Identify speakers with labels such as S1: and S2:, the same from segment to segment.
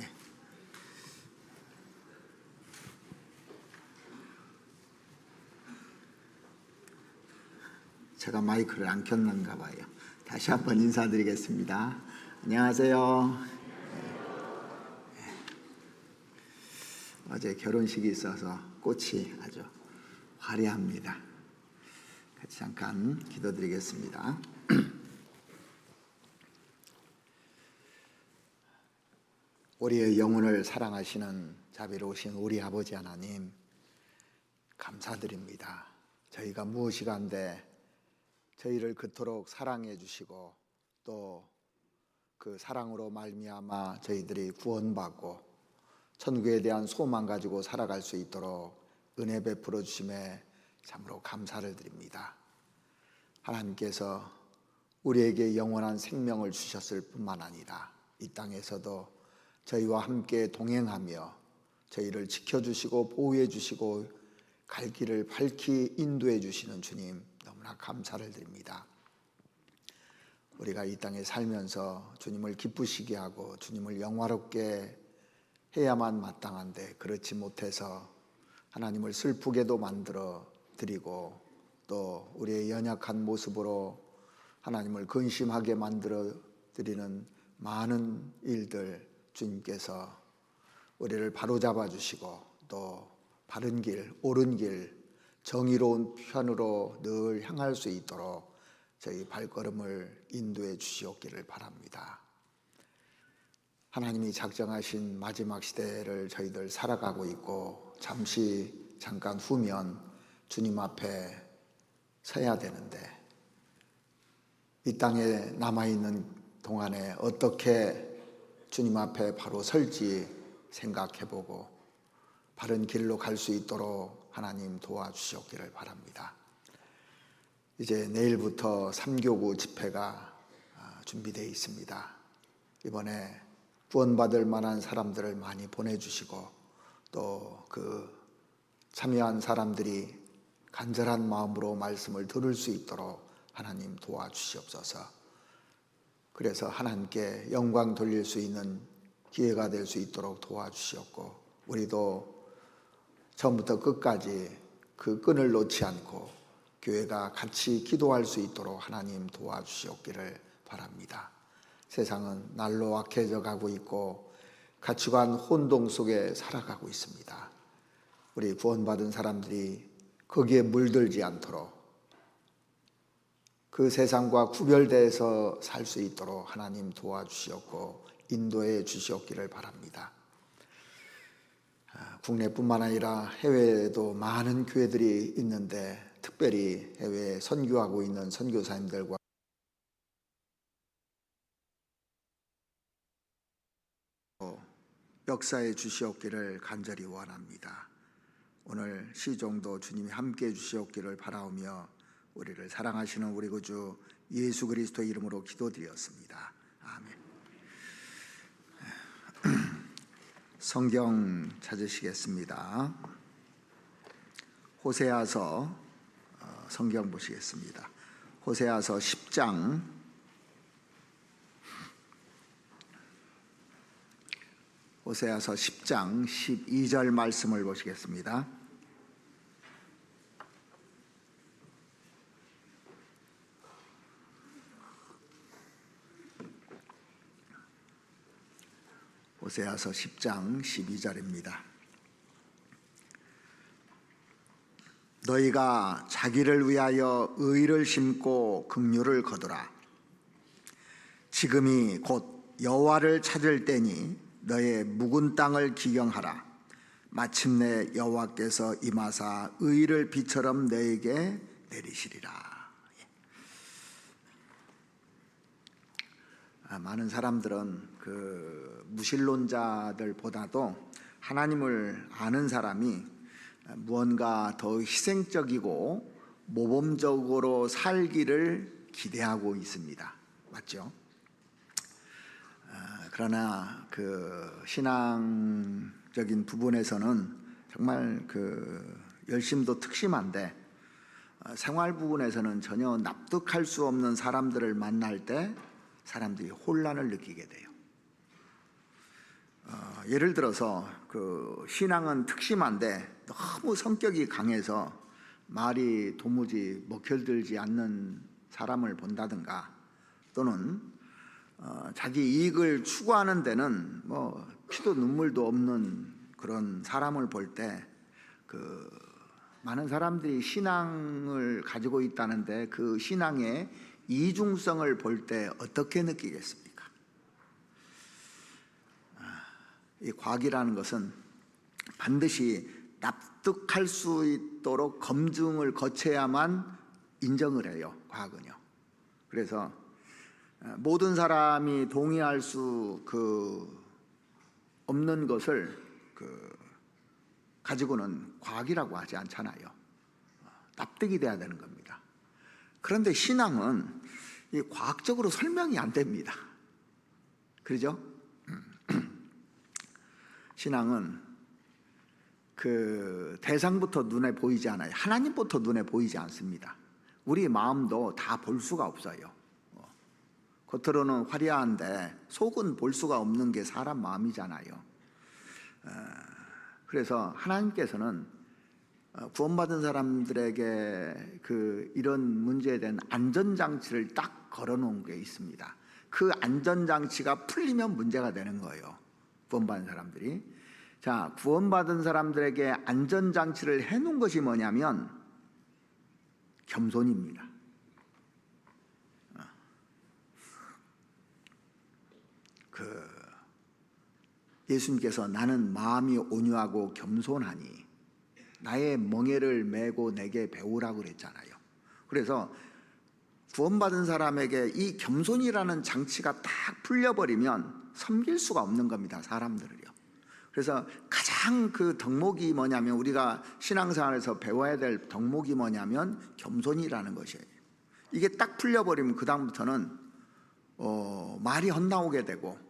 S1: 예. 제가 마이크를 안 켰는가 봐요. 다시 한번 인사드리겠습니다. 안녕하세요. 어제 결혼식이 있어서 꽃이 아주 화려합니다. 같이 잠깐 기도드리겠습니다. 우리의 영혼을 사랑하시는 자비로우신 우리 아버지 하나님, 감사드립니다. 저희가 무엇이간데 저희를 그토록 사랑해 주시고 또 그 사랑으로 말미암아 저희들이 구원받고 천국에 대한 소망 가지고 살아갈 수 있도록 은혜 베풀어 주심에 참으로 감사를 드립니다. 하나님께서 우리에게 영원한 생명을 주셨을 뿐만 아니라 이 땅에서도 저희와 함께 동행하며 저희를 지켜주시고 보호해 주시고 갈 길을 밝히 인도해 주시는 주님, 너무나 감사를 드립니다. 우리가 이 땅에 살면서 주님을 기쁘시게 하고 주님을 영화롭게 해야만 마땅한데 그렇지 못해서 하나님을 슬프게도 만들어 드리고 또 우리의 연약한 모습으로 하나님을 근심하게 만들어 드리는 많은 일들, 주님께서 우리를 바로잡아 주시고 또 바른 길, 옳은 길, 정의로운 편으로 늘 향할 수 있도록 저희 발걸음을 인도해 주시옵기를 바랍니다. 하나님이 작정하신 마지막 시대를 저희들 살아가고 있고 잠깐 후면 주님 앞에 서야 되는데 이 땅에 남아있는 동안에 어떻게 주님 앞에 바로 설지 생각해보고 바른 길로 갈 수 있도록 하나님 도와주시옵기를 바랍니다. 이제 내일부터 3교구 집회가 준비되어 있습니다. 이번에 구원받을 만한 사람들을 많이 보내주시고 또 그 참여한 사람들이 간절한 마음으로 말씀을 들을 수 있도록 하나님 도와주시옵소서. 그래서 하나님께 영광 돌릴 수 있는 기회가 될 수 있도록 도와주시옵고 우리도 처음부터 끝까지 그 끈을 놓지 않고 교회가 같이 기도할 수 있도록 하나님 도와주시옵기를 바랍니다. 세상은 날로 악해져 가고 있고 가치관 혼동 속에 살아가고 있습니다. 우리 구원받은 사람들이 거기에 물들지 않도록 그 세상과 구별돼서 살 수 있도록 하나님 도와주시옵고 인도해 주시옵기를 바랍니다. 국내뿐만 아니라 해외에도 많은 교회들이 있는데 특별히 해외에 선교하고 있는 선교사님들과 역사해 주시옵기를 간절히 원합니다. 오늘 시종도 주님이 함께해 주시옵기를 바라오며 우리를 사랑하시는 우리 구주 예수 그리스도의 이름으로 기도드렸습니다. 아멘. 성경 찾으시겠습니다. 호세아서 성경 보시겠습니다. 호세아서 10장 12절 말씀을 보시겠습니다. 호세아서 10장 12절입니다. 너희가 자기를 위하여 의를 심고 긍휼을 거두라. 지금이 곧 여호와를 찾을 때니 너의 묵은 땅을 기경하라. 마침내 여호와께서 임하사 의를 비처럼 너에게 내리시리라. 많은 사람들은 그 무신론자들보다도 하나님을 아는 사람이 무언가 더 희생적이고 모범적으로 살기를 기대하고 있습니다. 맞죠? 그러나 그 신앙적인 부분에서는 정말 그 열심도 특심한데 생활 부분에서는 전혀 납득할 수 없는 사람들을 만날 때 사람들이 혼란을 느끼게 돼요. 예를 들어서 그 신앙은 특심한데 너무 성격이 강해서 말이 도무지 먹혀들지 않는 사람을 본다든가, 또는 자기 이익을 추구하는 데는 뭐 피도 눈물도 없는 그런 사람을 볼 때 많은 사람들이 신앙을 가지고 있다는데 그 신앙의 이중성을 볼 때 어떻게 느끼겠습니까? 이 과학이라는 것은 반드시 납득할 수 있도록 검증을 거쳐야만 인정을 해요, 과학은요. 그래서 모든 사람이 동의할 수 없는 것을 가지고는 과학이라고 하지 않잖아요. 납득이 돼야 되는 겁니다. 그런데 신앙은 이 과학적으로 설명이 안 됩니다. 그렇죠? 신앙은 그 대상부터 눈에 보이지 않아요. 하나님부터 눈에 보이지 않습니다. 우리 마음도 다 볼 수가 없어요. 겉으로는 화려한데 속은 볼 수가 없는 게 사람 마음이잖아요. 그래서 하나님께서는 구원받은 사람들에게 이런 문제에 대한 안전장치를 딱 걸어놓은 게 있습니다. 그 안전장치가 풀리면 문제가 되는 거예요, 구원받은 사람들이. 자, 구원받은 사람들에게 안전장치를 해놓은 것이 뭐냐면 겸손입니다. 예수님께서 나는 마음이 온유하고 겸손하니 나의 멍에를 메고 내게 배우라고 그랬잖아요. 그래서 구원받은 사람에게 이 겸손이라는 장치가 딱 풀려버리면 섬길 수가 없는 겁니다, 사람들을요. 그래서 가장 덕목이 뭐냐면, 우리가 신앙생활에서 배워야 될 덕목이 뭐냐면 겸손이라는 것이에요. 이게 딱 풀려버리면 그 다음부터는 말이 헛나오게 되고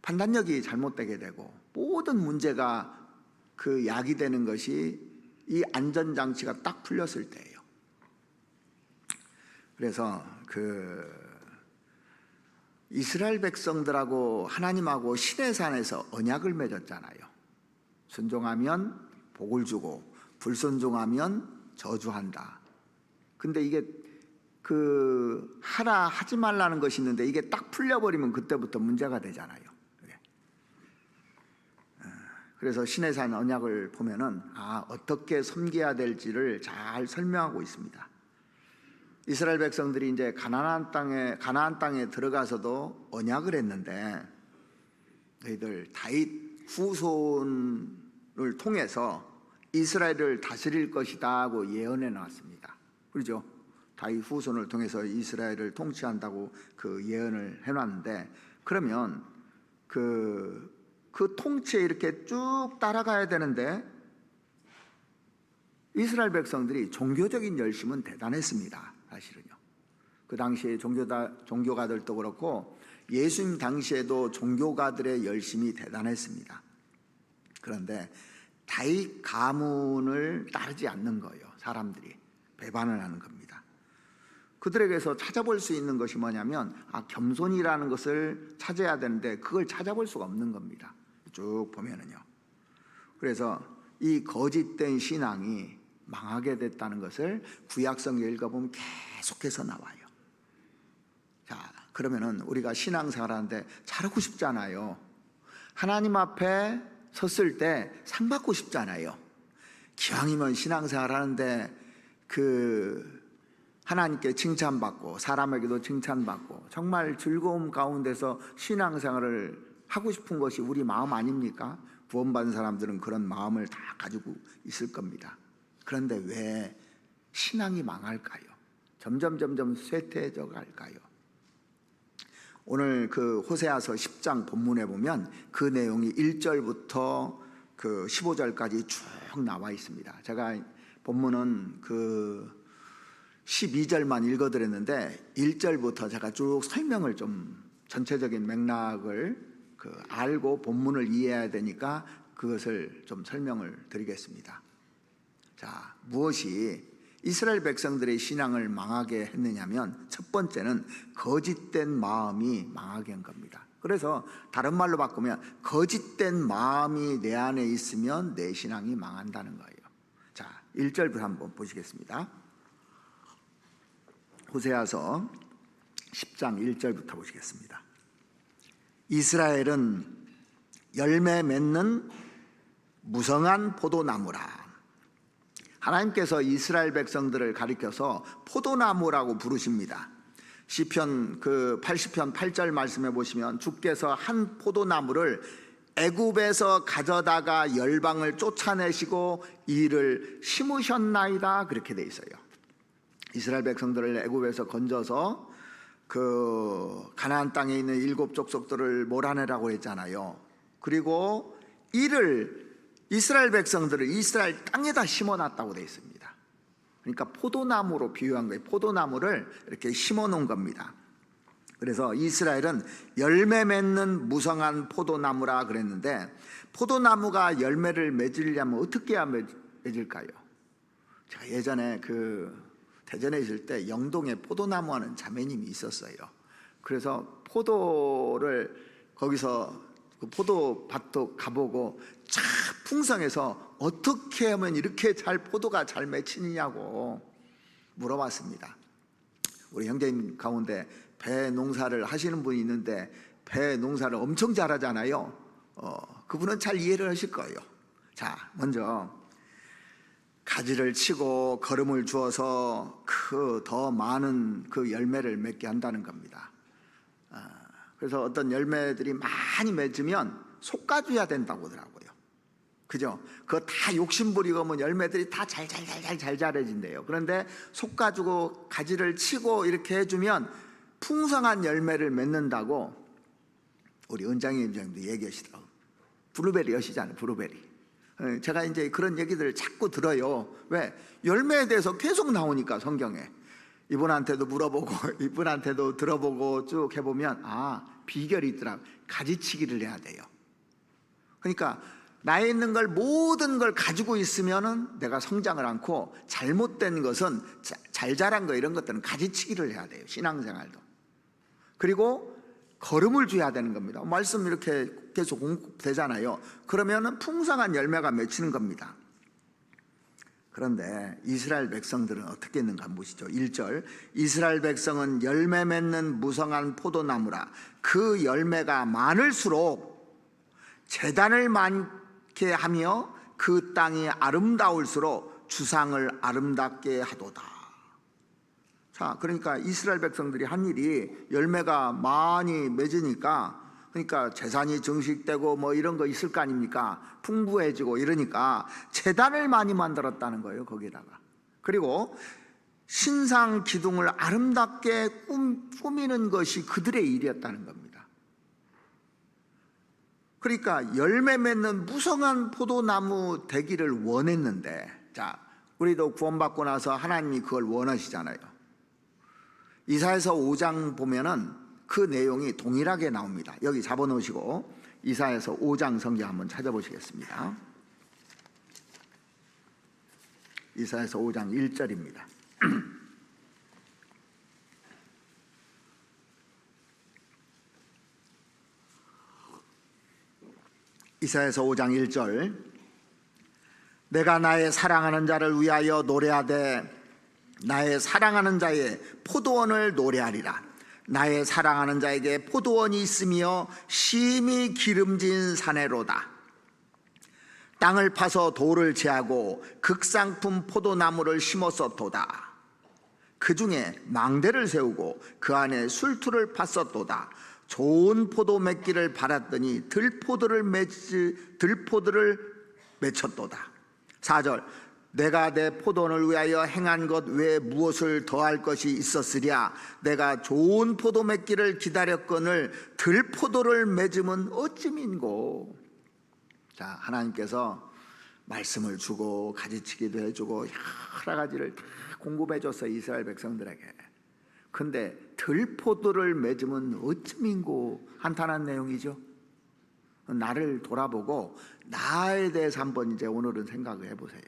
S1: 판단력이 잘못되게 되고 모든 문제가 약이 되는 것이 이 안전장치가 딱 풀렸을 때예요. 그래서 이스라엘 백성들하고 하나님하고 시내산에서 언약을 맺었잖아요. 순종하면 복을 주고 불순종하면 저주한다. 근데 이게 하라 하지 말라는 것이 있는데 이게 딱 풀려버리면 그때부터 문제가 되잖아요. 그래서 시내산 언약을 보면은 어떻게 섬겨야 될지를 잘 설명하고 있습니다. 이스라엘 백성들이 이제 가나안 땅에 들어가서도 언약을 했는데, 너희들 다윗 후손을 통해서 이스라엘을 다스릴 것이다 하고 예언해 놨습니다. 그렇죠? 다윗 후손을 통해서 이스라엘을 통치한다고 예언을 해놨는데, 그러면 그 통치에 이렇게 쭉 따라가야 되는데 이스라엘 백성들이 종교적인 열심은 대단했습니다. 사실은요. 그 당시에 종교가들도 그렇고 예수님 당시에도 종교가들의 열심이 대단했습니다. 그런데 다윗 가문을 따르지 않는 거예요. 사람들이 배반을 하는 겁니다. 그들에게서 찾아볼 수 있는 것이 뭐냐면 겸손이라는 것을 찾아야 되는데 그걸 찾아볼 수가 없는 겁니다. 쭉 보면은요. 그래서 이 거짓된 신앙이 망하게 됐다는 것을 구약성경 읽어보면 계속해서 나와요. 자, 그러면은 우리가 신앙생활하는데 잘하고 싶잖아요. 하나님 앞에 섰을 때 상 받고 싶잖아요. 기왕이면 신앙생활하는데 하나님께 칭찬받고 사람에게도 칭찬받고 정말 즐거움 가운데서 신앙생활을 하고 싶은 것이 우리 마음 아닙니까? 구원받은 사람들은 그런 마음을 다 가지고 있을 겁니다. 그런데 왜 신앙이 망할까요? 점점 쇠퇴해져 갈까요? 오늘 호세아서 10장 본문에 보면 그 내용이 1절부터 15절까지 쭉 나와 있습니다. 제가 본문은 12절만 읽어드렸는데 1절부터 제가 쭉 설명을 좀 전체적인 맥락을 알고 본문을 이해해야 되니까 그것을 좀 설명을 드리겠습니다. 자, 무엇이 이스라엘 백성들의 신앙을 망하게 했느냐면 첫 번째는 거짓된 마음이 망하게 한 겁니다. 그래서 다른 말로 바꾸면 거짓된 마음이 내 안에 있으면 내 신앙이 망한다는 거예요. 자, 1절부터 한번 보시겠습니다. 호세아서 10장 1절부터 보시겠습니다. 이스라엘은 열매 맺는 무성한 포도나무라. 하나님께서 이스라엘 백성들을 가리켜서 포도나무라고 부르십니다. 시편 80편 8절 말씀해 보시면 주께서 한 포도나무를 애굽에서 가져다가 열방을 쫓아내시고 이를 심으셨나이다, 그렇게 돼 있어요. 이스라엘 백성들을 애굽에서 건져서 가나안 땅에 있는 7 족속들을 몰아내라고 했잖아요. 그리고 이를 이스라엘 백성들을 이스라엘 땅에다 심어놨다고 돼 있습니다. 그러니까 포도나무로 비유한 거예요. 포도나무를 이렇게 심어 놓은 겁니다. 그래서 이스라엘은 열매 맺는 무성한 포도나무라 그랬는데, 포도나무가 열매를 맺으려면 어떻게 해야 맺을까요? 제가 예전에 대전에 있을 때 영동에 포도나무 하는 자매님이 있었어요. 그래서 포도를 거기서 포도밭도 가보고 참 풍성해서 어떻게 하면 이렇게 포도가 잘 맺히느냐고 물어봤습니다. 우리 형제님 가운데 배 농사를 하시는 분이 있는데 배 농사를 엄청 잘하잖아요. 그분은 잘 이해를 하실 거예요. 자, 먼저 가지를 치고 거름을 주어서 더 많은 열매를 맺게 한다는 겁니다. 그래서 어떤 열매들이 많이 맺으면 솎아줘야 된다고 하더라고요. 그죠? 그거 다 욕심부리고 뭐 열매들이 다 잘 자라진대요. 그런데 솎아주고 가지를 치고 이렇게 해주면 풍성한 열매를 맺는다고 우리 은장님 원장님도 얘기하시더라고요. 블루베리 여시잖아요, 블루베리. 제가 이제 그런 얘기들을 자꾸 들어요. 왜? 열매에 대해서 계속 나오니까 성경에. 이분한테도 물어보고 이분한테도 들어보고 쭉 해보면 비결이 있더라고요. 가지치기를 해야 돼요. 그러니까 나에 있는 걸 모든 걸 가지고 있으면은 내가 성장을 않고, 잘못된 것은 잘 자란 거 이런 것들은 가지치기를 해야 돼요. 신앙생활도. 그리고 걸음을 줘야 되는 겁니다. 말씀 이렇게 계속 공급되잖아요. 그러면은 풍성한 열매가 맺히는 겁니다. 그런데 이스라엘 백성들은 어떻게 했는가 한번 보시죠. 1절, 이스라엘 백성은 열매 맺는 무성한 포도나무라. 그 열매가 많을수록 제단을 많게 하며 그 땅이 아름다울수록 주상을 아름답게 하도다. 자, 그러니까 이스라엘 백성들이 한 일이 열매가 많이 맺으니까, 그러니까 재산이 증식되고 뭐 이런 거 있을 거 아닙니까? 풍부해지고 이러니까 제단을 많이 만들었다는 거예요, 거기다가. 그리고 신상 기둥을 아름답게 꾸미는 것이 그들의 일이었다는 겁니다. 그러니까 열매 맺는 무성한 포도나무 되기를 원했는데, 자, 우리도 구원받고 나서 하나님이 그걸 원하시잖아요. 이사야서 5장 보면은 그 내용이 동일하게 나옵니다. 여기 잡아놓으시고 이사야서 5장 성경 한번 찾아보시겠습니다. 이사야서 5장 1절입니다. 이사야서 5장 1절, 내가 나의 사랑하는 자를 위하여 노래하되 나의 사랑하는 자의 포도원을 노래하리라. 나의 사랑하는 자에게 포도원이 있으며 심히 기름진 사내로다. 땅을 파서 돌을 제하고 극상품 포도나무를 심었었도다. 그 중에 망대를 세우고 그 안에 술투를 팠었도다. 좋은 포도 맺기를 바랐더니 들포들을 맺혔도다. 4절, 내가 내 포도원을 위하여 행한 것 외에 무엇을 더할 것이 있었으랴. 내가 좋은 포도 맺기를 기다렸거늘 들포도를 맺으면 어찌민고. 자, 하나님께서 말씀을 주고 가지치기도 해주고 여러 가지를 다 공급해줬어요, 이스라엘 백성들에게. 근데 들포도를 맺으면 어찌민고 한탄한 내용이죠. 나를 돌아보고 나에 대해서 한번 이제 오늘은 생각을 해보세요.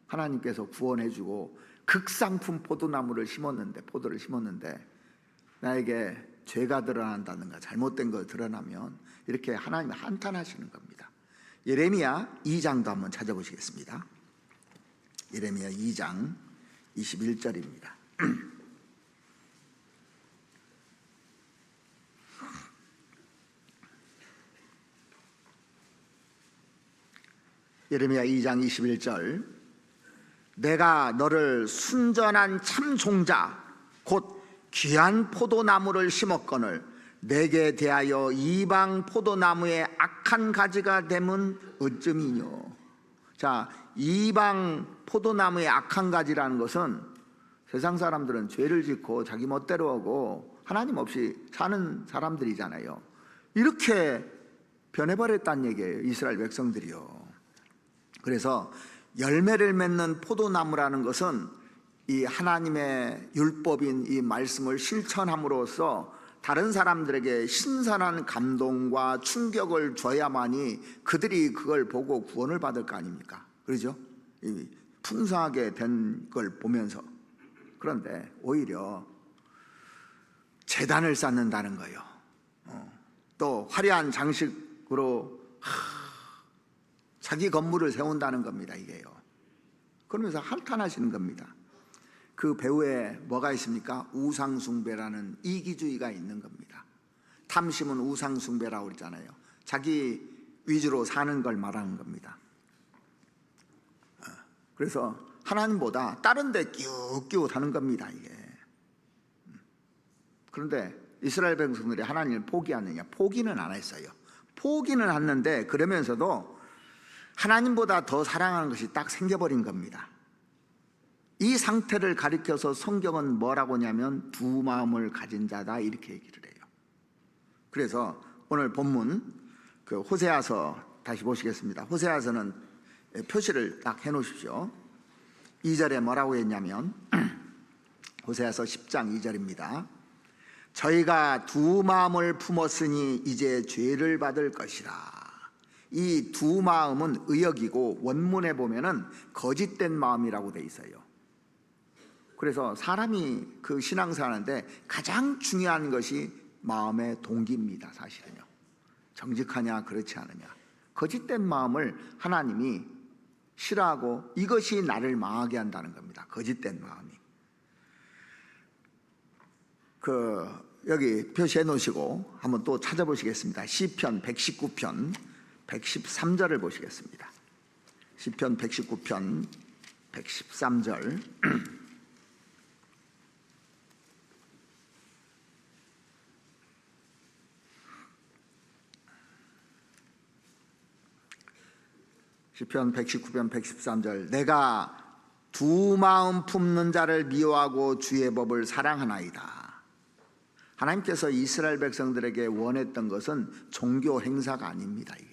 S1: 하나님께서 구원해주고 극상품 포도를 심었는데 나에게 죄가 드러난다든가 잘못된 거 드러나면 이렇게 하나님이 한탄하시는 겁니다. 예레미야 2장도 한번 찾아보시겠습니다. 예레미야 2장 21절입니다. 예레미야 2장 21절, 내가 너를 순전한 참 종자 곧 귀한 포도나무를 심었거늘 내게 대하여 이방 포도나무의 악한 가지가 되면 어쩌미뇨. 자, 이방 포도나무의 악한 가지라는 것은 세상 사람들은 죄를 짓고 자기 멋대로 하고 하나님 없이 사는 사람들이잖아요. 이렇게 변해버렸다는 얘기예요, 이스라엘 백성들이요. 그래서 열매를 맺는 포도나무라는 것은 이 하나님의 율법인 이 말씀을 실천함으로써 다른 사람들에게 신선한 감동과 충격을 줘야만이 그들이 그걸 보고 구원을 받을 거 아닙니까? 그렇죠? 풍성하게 된 걸 보면서. 그런데 오히려 제단을 쌓는다는 거예요. 또 화려한 장식으로 자기 건물을 세운다는 겁니다, 이게요. 그러면서 한탄하시는 겁니다. 그 배후에 뭐가 있습니까? 우상숭배라는 이기주의가 있는 겁니다. 탐심은 우상숭배라고 그러잖아요. 자기 위주로 사는 걸 말하는 겁니다. 그래서 하나님보다 다른 데 끼웃끼웃하는 겁니다, 이게. 그런데 이스라엘 백성들이 하나님을 포기하느냐? 포기는 안 했어요. 포기는 했는데 그러면서도 하나님보다 더 사랑하는 것이 딱 생겨버린 겁니다. 이 상태를 가리켜서 성경은 뭐라고 하냐면 두 마음을 가진 자다, 이렇게 얘기를 해요. 그래서 오늘 본문 그 호세아서 다시 보시겠습니다. 호세아서는 표시를 딱 해놓으십시오. 2절에 뭐라고 했냐면 호세아서 10장 2절입니다. 저희가 두 마음을 품었으니 이제 죄를 받을 것이라. 이 두 마음은 의역이고 원문에 보면은 거짓된 마음이라고 돼 있어요. 그래서 사람이 그 신앙생활하는데 가장 중요한 것이 마음의 동기입니다, 사실은요. 정직하냐 그렇지 않으냐. 거짓된 마음을 하나님이 싫어하고 이것이 나를 망하게 한다는 겁니다, 거짓된 마음이. 여기 표시해 놓으시고 한번 또 찾아보시겠습니다. 시편 119편 113절을 보시겠습니다. 시편 119편 113절. 시편 119편 113절. 내가 두 마음 품는 자를 미워하고 주의 법을 사랑하나이다. 하나님께서 이스라엘 백성들에게 원했던 것은 종교 행사가 아닙니다, 이게.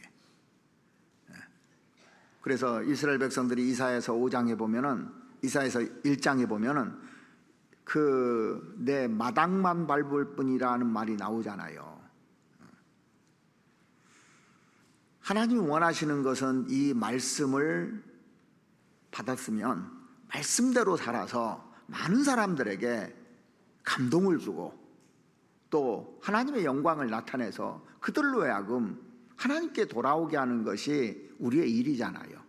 S1: 그래서 이스라엘 백성들이 이사야서 5장에 보면은, 이사야서 1장에 보면은 내 마당만 밟을 뿐이라는 말이 나오잖아요. 하나님이 원하시는 것은 이 말씀을 받았으면 말씀대로 살아서 많은 사람들에게 감동을 주고 또 하나님의 영광을 나타내서 그들로 하여금 하나님께 돌아오게 하는 것이 우리의 일이잖아요.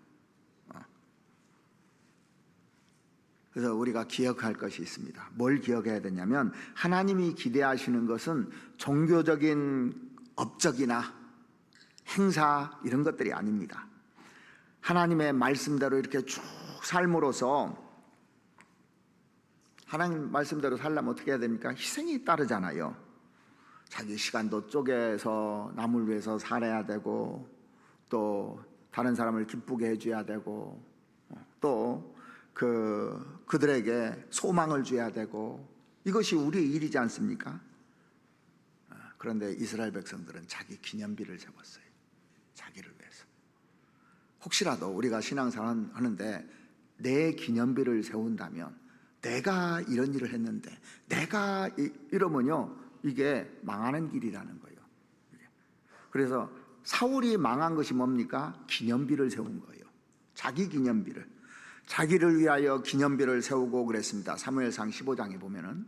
S1: 그래서 우리가 기억할 것이 있습니다. 뭘 기억해야 되냐면 하나님이 기대하시는 것은 종교적인 업적이나 행사 이런 것들이 아닙니다. 하나님의 말씀대로 이렇게 쭉 삶으로써, 하나님 말씀대로 살려면 어떻게 해야 됩니까? 희생이 따르잖아요. 자기 시간도 쪼개서 남을 위해서 살아야 되고 또 다른 사람을 기쁘게 해줘야 되고 또 그들에게 소망을 줘야 되고, 이것이 우리의 일이지 않습니까? 그런데 이스라엘 백성들은 자기 기념비를 세웠어요. 자기를 위해서. 혹시라도 우리가 신앙생활 하는데 내 기념비를 세운다면, 내가 이런 일을 했는데 내가 이러면요, 이게 망하는 길이라는 거예요. 그래서 사울이 망한 것이 뭡니까? 기념비를 세운 거예요. 자기 기념비를, 자기를 위하여 기념비를 세우고 그랬습니다. 사무엘상 15장에 보면은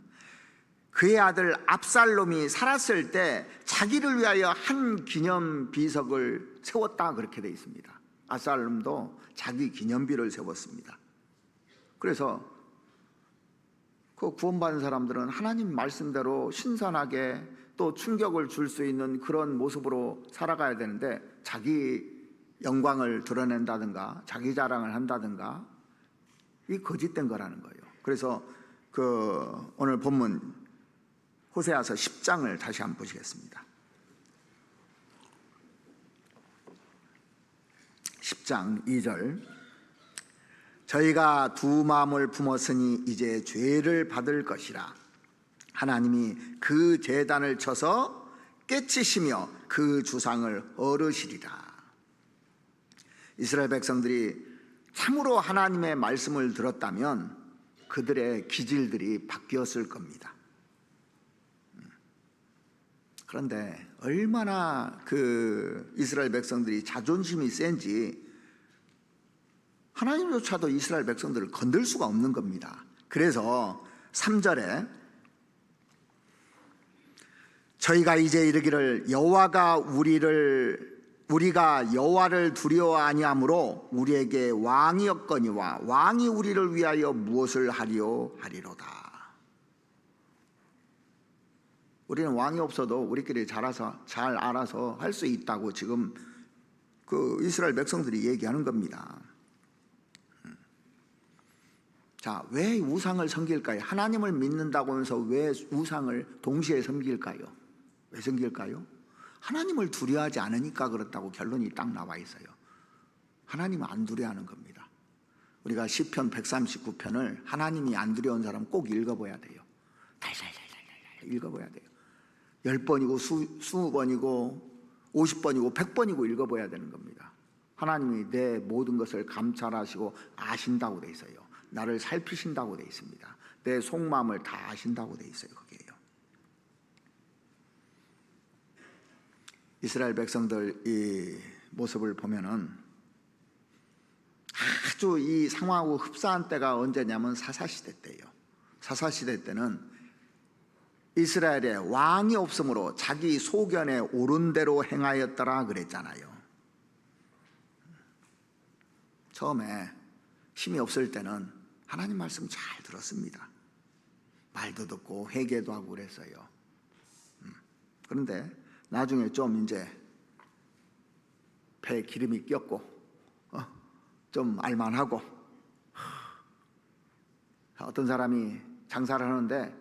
S1: 그의 아들 압살롬이 살았을 때 자기를 위하여 한 기념 비석을 세웠다, 그렇게 되어 있습니다. 압살롬도 자기 기념비를 세웠습니다. 그래서 그 구원받은 사람들은 하나님 말씀대로 신선하게 또 충격을 줄 수 있는 그런 모습으로 살아가야 되는데, 자기 영광을 드러낸다든가 자기 자랑을 한다든가, 이 거짓된 거라는 거예요. 그래서 오늘 본문 호세아서 10장을 다시 한번 보시겠습니다. 10장 2절. 저희가 두 마음을 품었으니 이제 죄를 받을 것이라. 하나님이 그 제단을 쳐서 깨치시며 그 주상을 어르시리라. 이스라엘 백성들이 참으로 하나님의 말씀을 들었다면 그들의 기질들이 바뀌었을 겁니다. 그런데 얼마나 그 이스라엘 백성들이 자존심이 센지 하나님조차도 이스라엘 백성들을 건들 수가 없는 겁니다. 그래서 3절에 저희가 이제 이르기를 우리가 여호와를 두려워 아니하므로 우리에게 왕이 없거니와 왕이 우리를 위하여 무엇을 하리요 하리로다. 우리는 왕이 없어도 우리끼리 잘 알아서 할 수 있다고 지금 그 이스라엘 백성들이 얘기하는 겁니다. 자, 왜 우상을 섬길까요? 하나님을 믿는다고 하면서 왜 우상을 동시에 섬길까요? 왜 섬길까요? 하나님을 두려워하지 않으니까 그렇다고 결론이 딱 나와 있어요. 하나님을 안 두려워하는 겁니다. 우리가 시편 139편을 하나님이 안 두려운 사람 꼭 읽어봐야 돼요. 달달달달달 읽어봐야 돼요. 10번이고 20번이고 50번이고 100번이고 읽어봐야 되는 겁니다. 하나님이 내 모든 것을 감찰하시고 아신다고 돼 있어요. 나를 살피신다고 돼 있습니다. 내 속마음을 다 아신다고 돼 있어요. 거기에요. 이스라엘 백성들 이 모습을 보면은 아주 이 상황하고 흡사한 때가 언제냐면 사사시대 때예요. 사사시대 때는 이스라엘에 왕이 없으므로 자기 소견에 옳은 대로 행하였더라 그랬잖아요. 처음에 힘이 없을 때는 하나님 말씀 잘 들었습니다. 말도 듣고 회개도 하고 그랬어요. 그런데 나중에 좀 이제 배에 기름이 꼈고 좀 알만하고, 어떤 사람이 장사를 하는데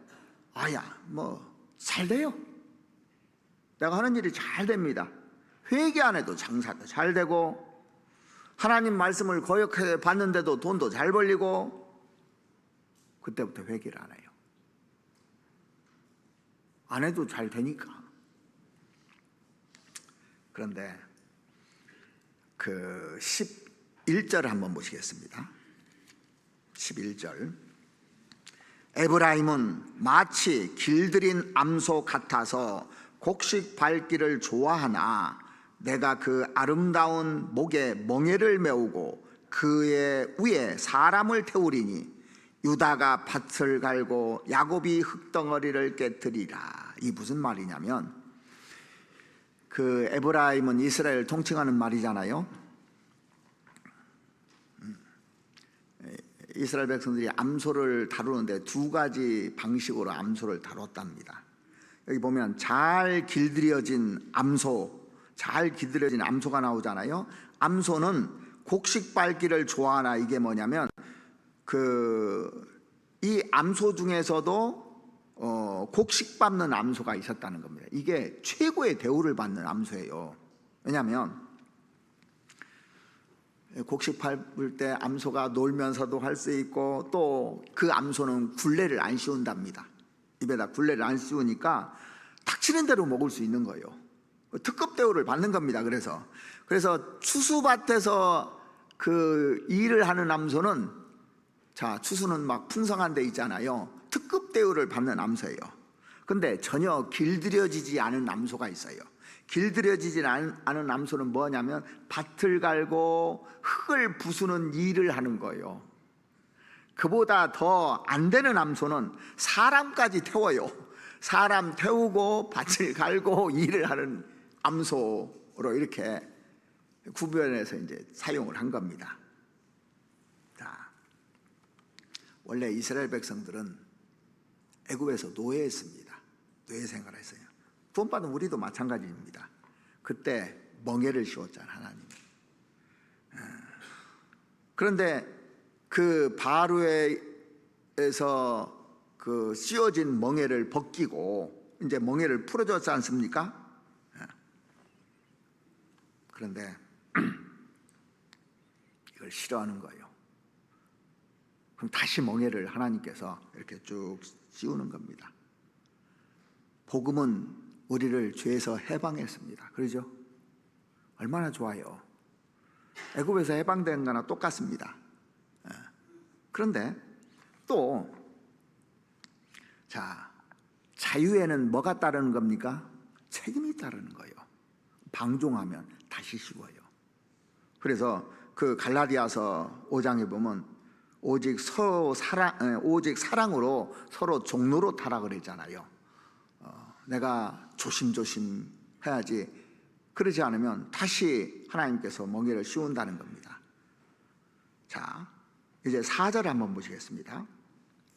S1: 뭐 잘 돼요. 내가 하는 일이 잘 됩니다. 회개 안 해도 장사도 잘 되고, 하나님 말씀을 거역해 봤는데도 돈도 잘 벌리고, 그때부터 회개를 안 해요. 안 해도 잘 되니까. 그런데 그 11절을 한번 보시겠습니다. 11절. 에브라임은 마치 길들인 암소 같아서 곡식 밟기를 좋아하나 내가 그 아름다운 목에 멍에를 메우고 그의 위에 사람을 태우리니 유다가 밭을 갈고 야곱이 흙덩어리를 깨뜨리라. 이 무슨 말이냐면, 그 에브라임은 이스라엘을 통칭하는 말이잖아요. 이스라엘 백성들이 암소를 다루는데 두 가지 방식으로 암소를 다뤘답니다. 여기 보면 잘 길들여진 암소가 나오잖아요. 암소는 곡식 밟기를 좋아하나, 이게 뭐냐면 이 암소 중에서도 곡식 밟는 암소가 있었다는 겁니다. 이게 최고의 대우를 받는 암소예요. 왜냐하면 곡식 밟을 때 암소가 놀면서도 할 수 있고, 또 그 암소는 굴레를 안 씌운답니다. 입에다 굴레를 안 씌우니까 닥치는 대로 먹을 수 있는 거예요. 특급 대우를 받는 겁니다. 그래서 추수밭에서 그 일을 하는 암소는, 자, 추수는 막 풍성한 데 있잖아요. 특급 대우를 받는 암소예요. 근데 전혀 길들여지지 않은 암소가 있어요. 길들여지지 않은 암소는 뭐냐면 밭을 갈고 흙을 부수는 일을 하는 거예요. 그보다 더 안 되는 암소는 사람까지 태워요. 사람 태우고 밭을 갈고 일을 하는 암소로 이렇게 구별해서 이제 사용을 한 겁니다. 자, 원래 이스라엘 백성들은 애굽에서 노예했습니다. 노예 생활했어요. 구원받은 우리도 마찬가지입니다. 그때 멍에를 씌웠잖아요, 하나님. 그런데 그 바로에서 그 씌워진 멍에를 벗기고 이제 멍에를 풀어줬지 않습니까? 그런데 이걸 싫어하는 거예요. 그럼 다시 멍에를 하나님께서 이렇게 쭉 씌우는 겁니다. 복음은 우리를 죄에서 해방했습니다. 그러죠? 얼마나 좋아요. 애굽에서 해방된 거나 똑같습니다. 그런데 또 자유에는 뭐가 따르는 겁니까? 책임이 따르는 거예요. 방종하면 다시 씌워요. 그래서 그 갈라디아서 5장에 보면 오직 사랑으로 서로 종로로 타라 그랬잖아요. 내가 조심조심 해야지. 그러지 않으면 다시 하나님께서 멍에를 씌운다는 겁니다. 자, 이제 4절 한번 보시겠습니다.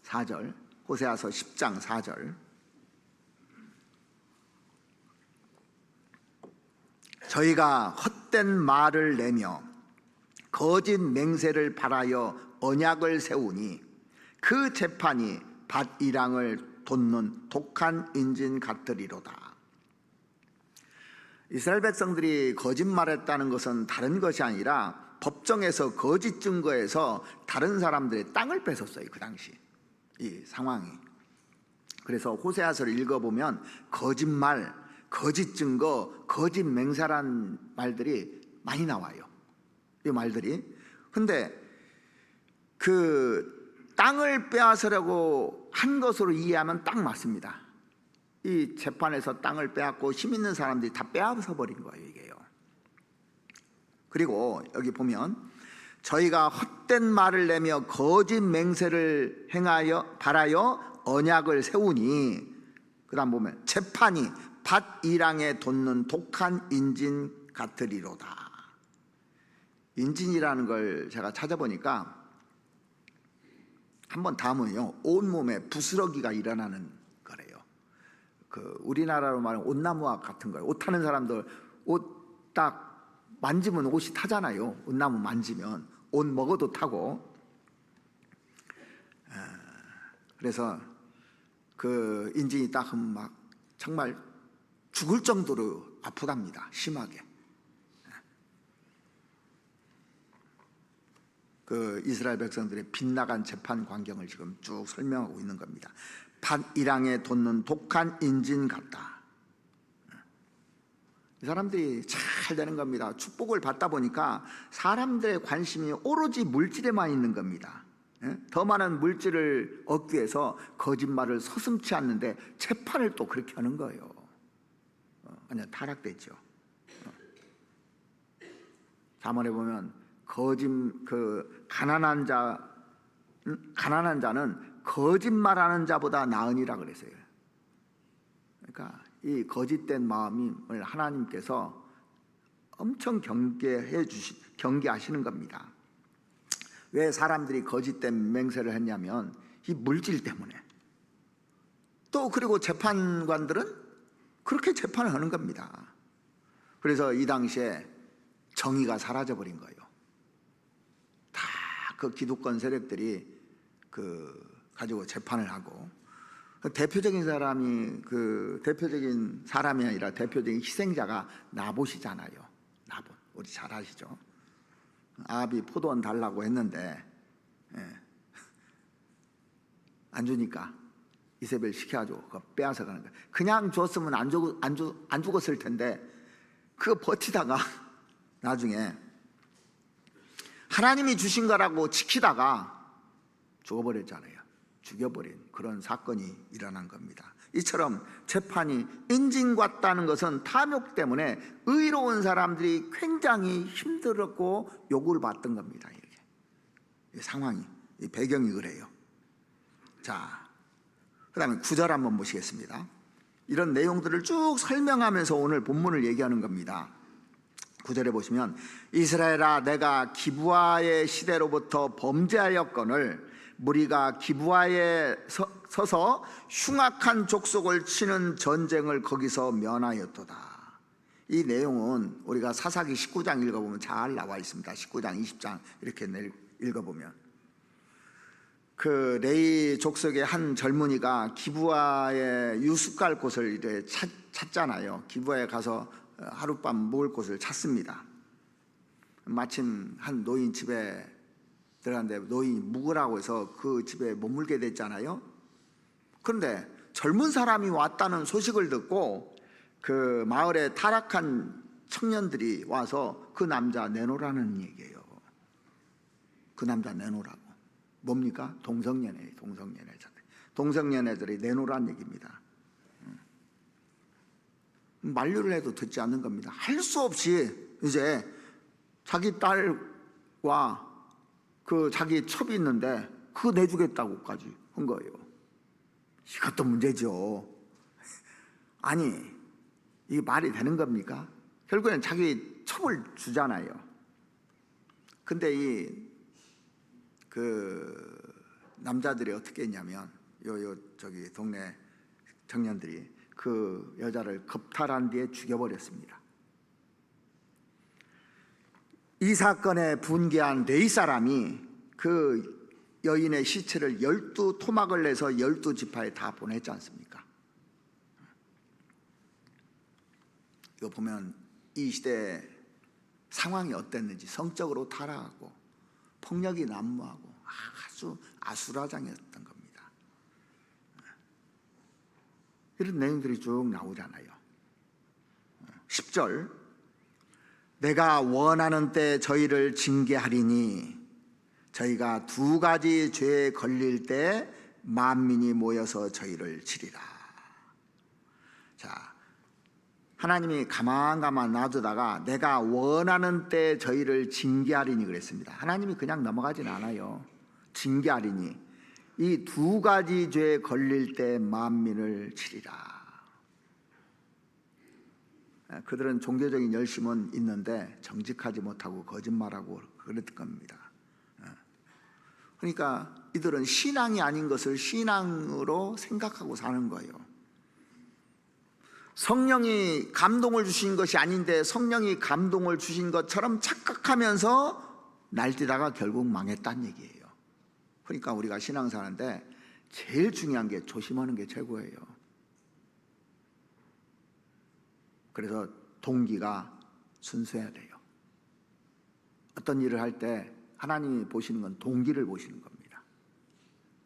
S1: 4절, 호세아서 10장 4절. 저희가 헛된 말을 내며 거짓 맹세를 바라여 언약을 세우니 그 재판이 밭이랑을 돋는 독한 인진 같으리로다. 이스라엘 백성들이 거짓말했다는 것은 다른 것이 아니라 법정에서 거짓 증거해서 다른 사람들의 땅을 뺏었어요. 그 당시 이 상황이. 그래서 호세아서를 읽어보면 거짓말, 거짓 증거, 거짓 맹세란 말들이 많이 나와요. 이 말들이. 근데 그 땅을 빼앗으려고 한 것으로 이해하면 딱 맞습니다. 이 재판에서 땅을 빼앗고 힘 있는 사람들이 다 빼앗아 버린 거예요, 이게요. 그리고 여기 보면 저희가 헛된 말을 내며 거짓 맹세를 행하여 바라여 언약을 세우니, 그 다음 보면 재판이 밭 이랑에 돋는 독한 인진 같으리로다. 인진이라는 걸 제가 찾아보니까 한번 담으면요, 온몸에 부스러기가 일어나는 거래요. 그 우리나라로 말하면 옷나무와 같은 거예요. 옷 타는 사람들 옷 딱 만지면 옷이 타잖아요. 옷나무 만지면 옷 먹어도 타고. 그래서 그 인진이 딱 하면 막 정말 죽을 정도로 아프답니다. 심하게. 그 이스라엘 백성들의 빗나간 재판 광경을 지금 쭉 설명하고 있는 겁니다. 밭이랑에 돋는 독한 인진 같다. 이 사람들이 잘 되는 겁니다. 축복을 받다 보니까 사람들의 관심이 오로지 물질에만 있는 겁니다. 더 많은 물질을 얻기 위해서 거짓말을 서슴지 않는데 재판을 또 그렇게 하는 거예요. 완전 타락됐죠. 잠언에 보면 가난한 자는 거짓말하는 자보다 나으니라 그랬어요. 그러니까 이 거짓된 마음을 하나님께서 엄청 경계하시는 겁니다. 왜 사람들이 거짓된 맹세를 했냐면 이 물질 때문에. 또 그리고 재판관들은 그렇게 재판을 하는 겁니다. 그래서 이 당시에 정의가 사라져버린 거예요. 다 그 기득권 세력들이 가지고 재판을 하고, 대표적인 사람이 아니라 대표적인 희생자가 나봇이잖아요. 나봇, 우리 잘 아시죠? 아합이 포도원 달라고 했는데 안 주니까 이세벨 시켜가지고 그거 빼앗아 가는 거예요. 그냥 줬으면 안 죽었을 텐데 그거 버티다가 나중에 하나님이 주신 거라고 지키다가 죽어버렸잖아요. 죽여버린 그런 사건이 일어난 겁니다. 이처럼 재판이 인진 같다는 것은 탐욕 때문에 의로운 사람들이 굉장히 힘들었고 요구를 받던 겁니다. 이렇게 이 상황이, 이 배경이 그래요. 자, 그 다음에 9절 한번 보시겠습니다. 이런 내용들을 쭉 설명하면서 오늘 본문을 얘기하는 겁니다. 9절에 보시면 이스라엘아 내가 기브아의 시대로부터 범죄하였거늘 무리가 기브아에 서서 흉악한 족속을 치는 전쟁을 거기서 면하였도다. 이 내용은 우리가 사사기 19장 읽어보면 잘 나와 있습니다. 19장 20장 이렇게 읽어보면 그 레위 족속의 한 젊은이가 기브아의 유숙할 곳을 이제 찾잖아요. 기브아에 가서 하룻밤 묵을 곳을 찾습니다. 마침 한 노인 집에 들어갔는데 노인이 묵으라고 해서 그 집에 머물게 됐잖아요. 그런데 젊은 사람이 왔다는 소식을 듣고 그 마을에 타락한 청년들이 와서 그 남자 내놓으라는 얘기예요. 그 남자 내놓으라고. 뭡니까? 동성연애들이 내놓으라는 얘기입니다. 만류를 해도 듣지 않는 겁니다. 할 수 없이 이제 자기 딸과 그 자기 첩이 있는데 그거 내주겠다고까지 한 거예요. 이것도 문제죠. 아니 이게 말이 되는 겁니까? 결국에는 자기 첩을 주잖아요. 근데 그 남자들이 어떻게 했냐면 저기 동네 청년들이 그 여자를 겁탈한 뒤에 죽여버렸습니다. 이 사건에 분개한 레위 사람이 그 여인의 시체를 12토막을 내서 12지파에 다 보냈지 않습니까? 이거 보면 이 시대 상황이 어땠는지 성적으로 타락하고 폭력이 난무하고 아주 아수라장이었던 겁니다. 이런 내용들이 쭉 나오잖아요. 10절 내가 원하는 때 저희를 징계하리니 저희가 두 가지 죄에 걸릴 때 만민이 모여서 저희를 치리라. 자, 하나님이 가만 놔두다가 내가 원하는 때 저희를 징계하리니 그랬습니다. 하나님이 그냥 넘어가진 않아요. 징계하리니 이 두 가지 죄에 걸릴 때 만민을 치리라. 그들은 종교적인 열심은 있는데 정직하지 못하고 거짓말하고 그랬을 겁니다. 그러니까 이들은 신앙이 아닌 것을 신앙으로 생각하고 사는 거예요. 성령이 감동을 주신 것이 아닌데 성령이 감동을 주신 것처럼 착각하면서 날뛰다가 결국 망했다는 얘기예요. 그러니까 우리가 신앙사는데 제일 중요한 게 조심하는 게 최고예요. 그래서 동기가 순수해야 돼요. 어떤 일을 할 때 하나님이 보시는 건 동기를 보시는 겁니다.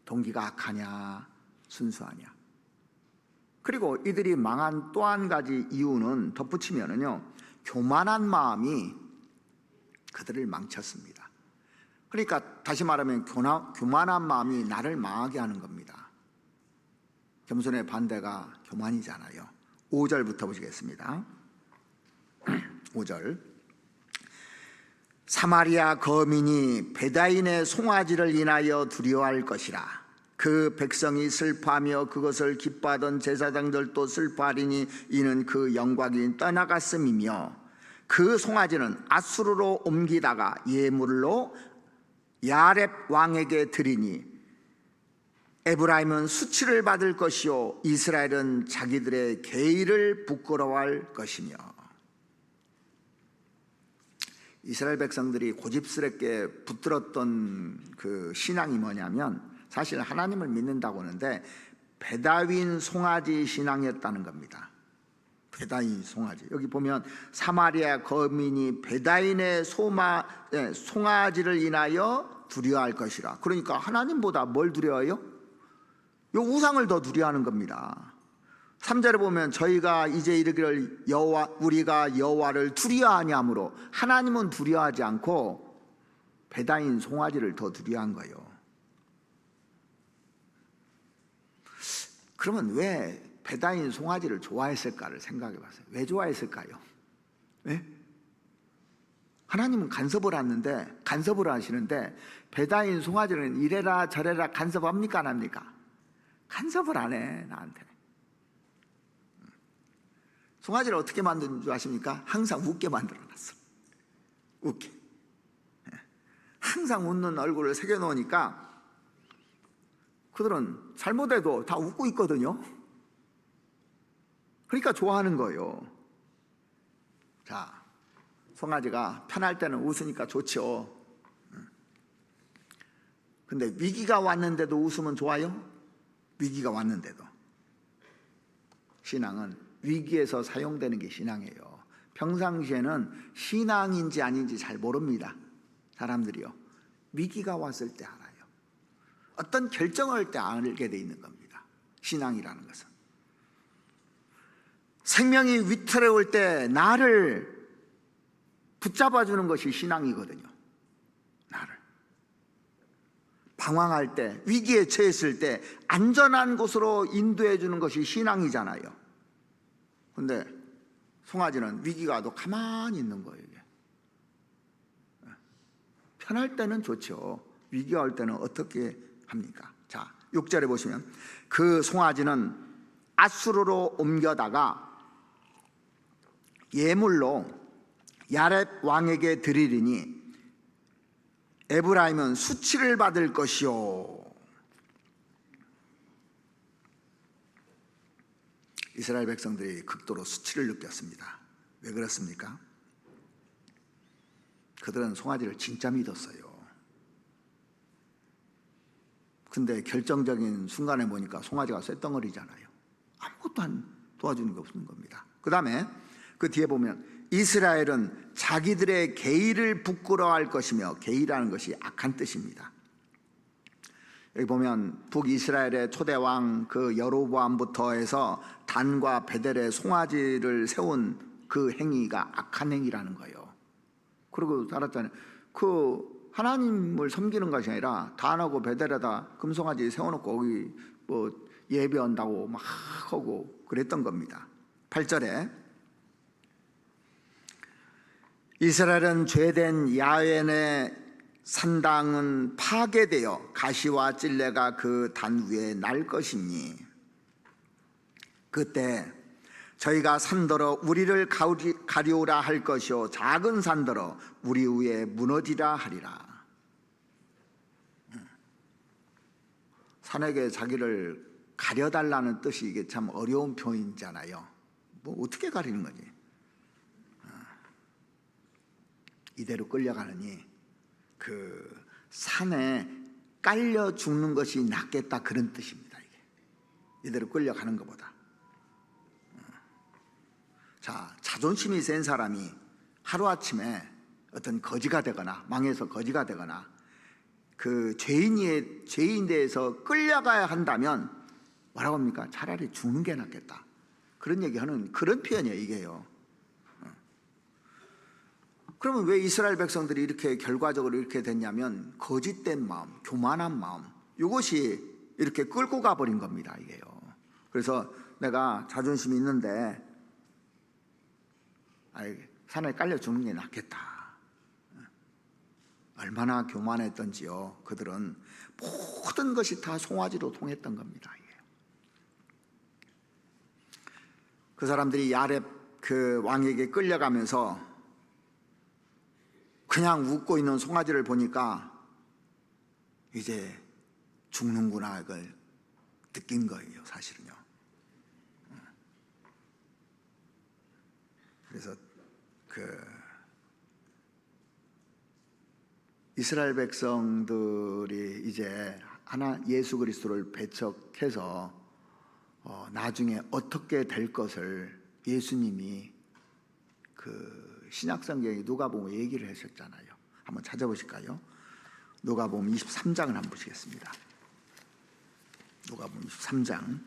S1: 동기가 악하냐 순수하냐. 그리고 이들이 망한 또 한 가지 이유는 덧붙이면은요, 교만한 마음이 그들을 망쳤습니다. 그러니까 다시 말하면 교만한 마음이 나를 망하게 하는 겁니다. 겸손의 반대가 교만이잖아요. 5절부터 보시겠습니다. 5절 사마리아 거민이 베다인의 송아지를 인하여 두려워할 것이라. 그 백성이 슬퍼하며 그것을 기뻐하던 제사장들도 슬퍼하리니 이는 그 영광이 떠나갔음이며 그 송아지는 아수르로 옮기다가 예물로 야렙 왕에게 드리니 에브라임은 수치를 받을 것이요 이스라엘은 자기들의 계의를 부끄러워할 것이며. 이스라엘 백성들이 고집스럽게 붙들었던 그 신앙이 뭐냐면 사실 하나님을 믿는다고 하는데 베다윈 송아지 신앙이었다는 겁니다. 베다윈 송아지. 여기 보면 사마리아 거민이 베다인의 송아지를 인하여 두려워할 것이라. 그러니까 하나님보다 뭘 두려워해요? 이 우상을 더 두려워하는 겁니다. 3절에 보면 저희가 이제 이르기를 우리가 여호와를 두려워하냐므로 하나님은 두려워하지 않고 베다인 송아지를 더 두려워한 거예요. 그러면 왜 베다인 송아지를 좋아했을까를 생각해 봤어요. 왜 좋아했을까요? 왜? 하나님은 간섭을 하시는데 베다인 송아지는 이래라 저래라 간섭합니까 안 합니까? 간섭을 안 해 나한테. 송아지를 어떻게 만드는 줄 아십니까? 항상 웃게 만들어놨어. 웃게. 항상 웃는 얼굴을 새겨놓으니까 그들은 잘못해도 다 웃고 있거든요. 그러니까 좋아하는 거예요. 자, 송아지가 편할 때는 웃으니까 좋죠. 근데 위기가 왔는데도 웃으면 좋아요? 위기가 왔는데도. 신앙은 위기에서 사용되는 게 신앙이에요. 평상시에는 신앙인지 아닌지 잘 모릅니다. 사람들이요. 위기가 왔을 때 알아요. 어떤 결정을 할 때 알게 돼 있는 겁니다. 신앙이라는 것은. 생명이 위태로울 때 나를 붙잡아주는 것이 신앙이거든요. 나를. 방황할 때, 위기에 처했을 때 안전한 곳으로 인도해 주는 것이 신앙이잖아요. 근데 송아지는 위기가 와도 가만히 있는 거예요. 이게. 편할 때는 좋죠. 위기가 올 때는 어떻게 합니까? 자, 6절에 보시면 그 송아지는 앗수르로 옮겨다가 예물로 야렙 왕에게 드리리니 에브라임은 수치를 받을 것이요. 이스라엘 백성들이 극도로 수치를 느꼈습니다. 왜 그렇습니까? 그들은 송아지를 진짜 믿었어요. 근데 결정적인 순간에 보니까 송아지가 쇳덩어리잖아요. 아무것도 도와주는 게 없는 겁니다. 그 다음에 그 뒤에 보면 이스라엘은 자기들의 계의를 부끄러워할 것이며, 계의라는 것이 악한 뜻입니다. 여기 보면 북이스라엘의 초대왕 그 여로보암부터 해서 단과 베델에 송아지를 세운 그 행위가 악한 행위라는 거예요. 그리고 알았잖아요. 그 하나님을 섬기는 것이 아니라 단하고 베델에다 금송아지 세워놓고 거기 뭐 예배한다고 막 하고 그랬던 겁니다. 8절에 이스라엘은 죄된 야훼의 산당은 파괴되어 가시와 찔레가 그 단 위에 날 것이니 그때 저희가 산더러 우리를 가리우라 할 것이요 작은 산더러 우리 위에 무너지라 하리라. 산에게 자기를 가려달라는 뜻이 이게 참 어려운 표현이잖아요. 뭐 어떻게 가리는 거지? 이대로 끌려가느니 그 산에 깔려 죽는 것이 낫겠다, 그런 뜻입니다. 이게 이대로 끌려가는 것보다. 자, 자존심이 센 사람이 하루아침에 어떤 거지가 되거나 망해서 거지가 되거나 그 죄인 대해서 끌려가야 한다면 뭐라고 합니까? 차라리 죽는 게 낫겠다, 그런 얘기하는 그런 표현이에요. 이게요. 그러면 왜 이스라엘 백성들이 이렇게 결과적으로 이렇게 됐냐면 거짓된 마음, 교만한 마음, 이것이 이렇게 끌고 가버린 겁니다. 이게요. 그래서 내가 자존심이 있는데 산에 깔려 죽는 게 낫겠다. 얼마나 교만했던지요. 그들은 모든 것이 다 송아지로 통했던 겁니다. 그 사람들이 야렙 그 왕에게 끌려가면서 그냥 웃고 있는 송아지를 보니까 이제 죽는구나, 이걸 느낀 거예요. 사실은요. 그래서 그 이스라엘 백성들이 이제 하나 예수 그리스도를 배척해서 나중에 어떻게 될 것을 예수님이 그 신약성경에 누가복음 얘기를 하셨잖아요. 한번 찾아보실까요? 누가복음 23장을 한번 보시겠습니다. 누가복음 23장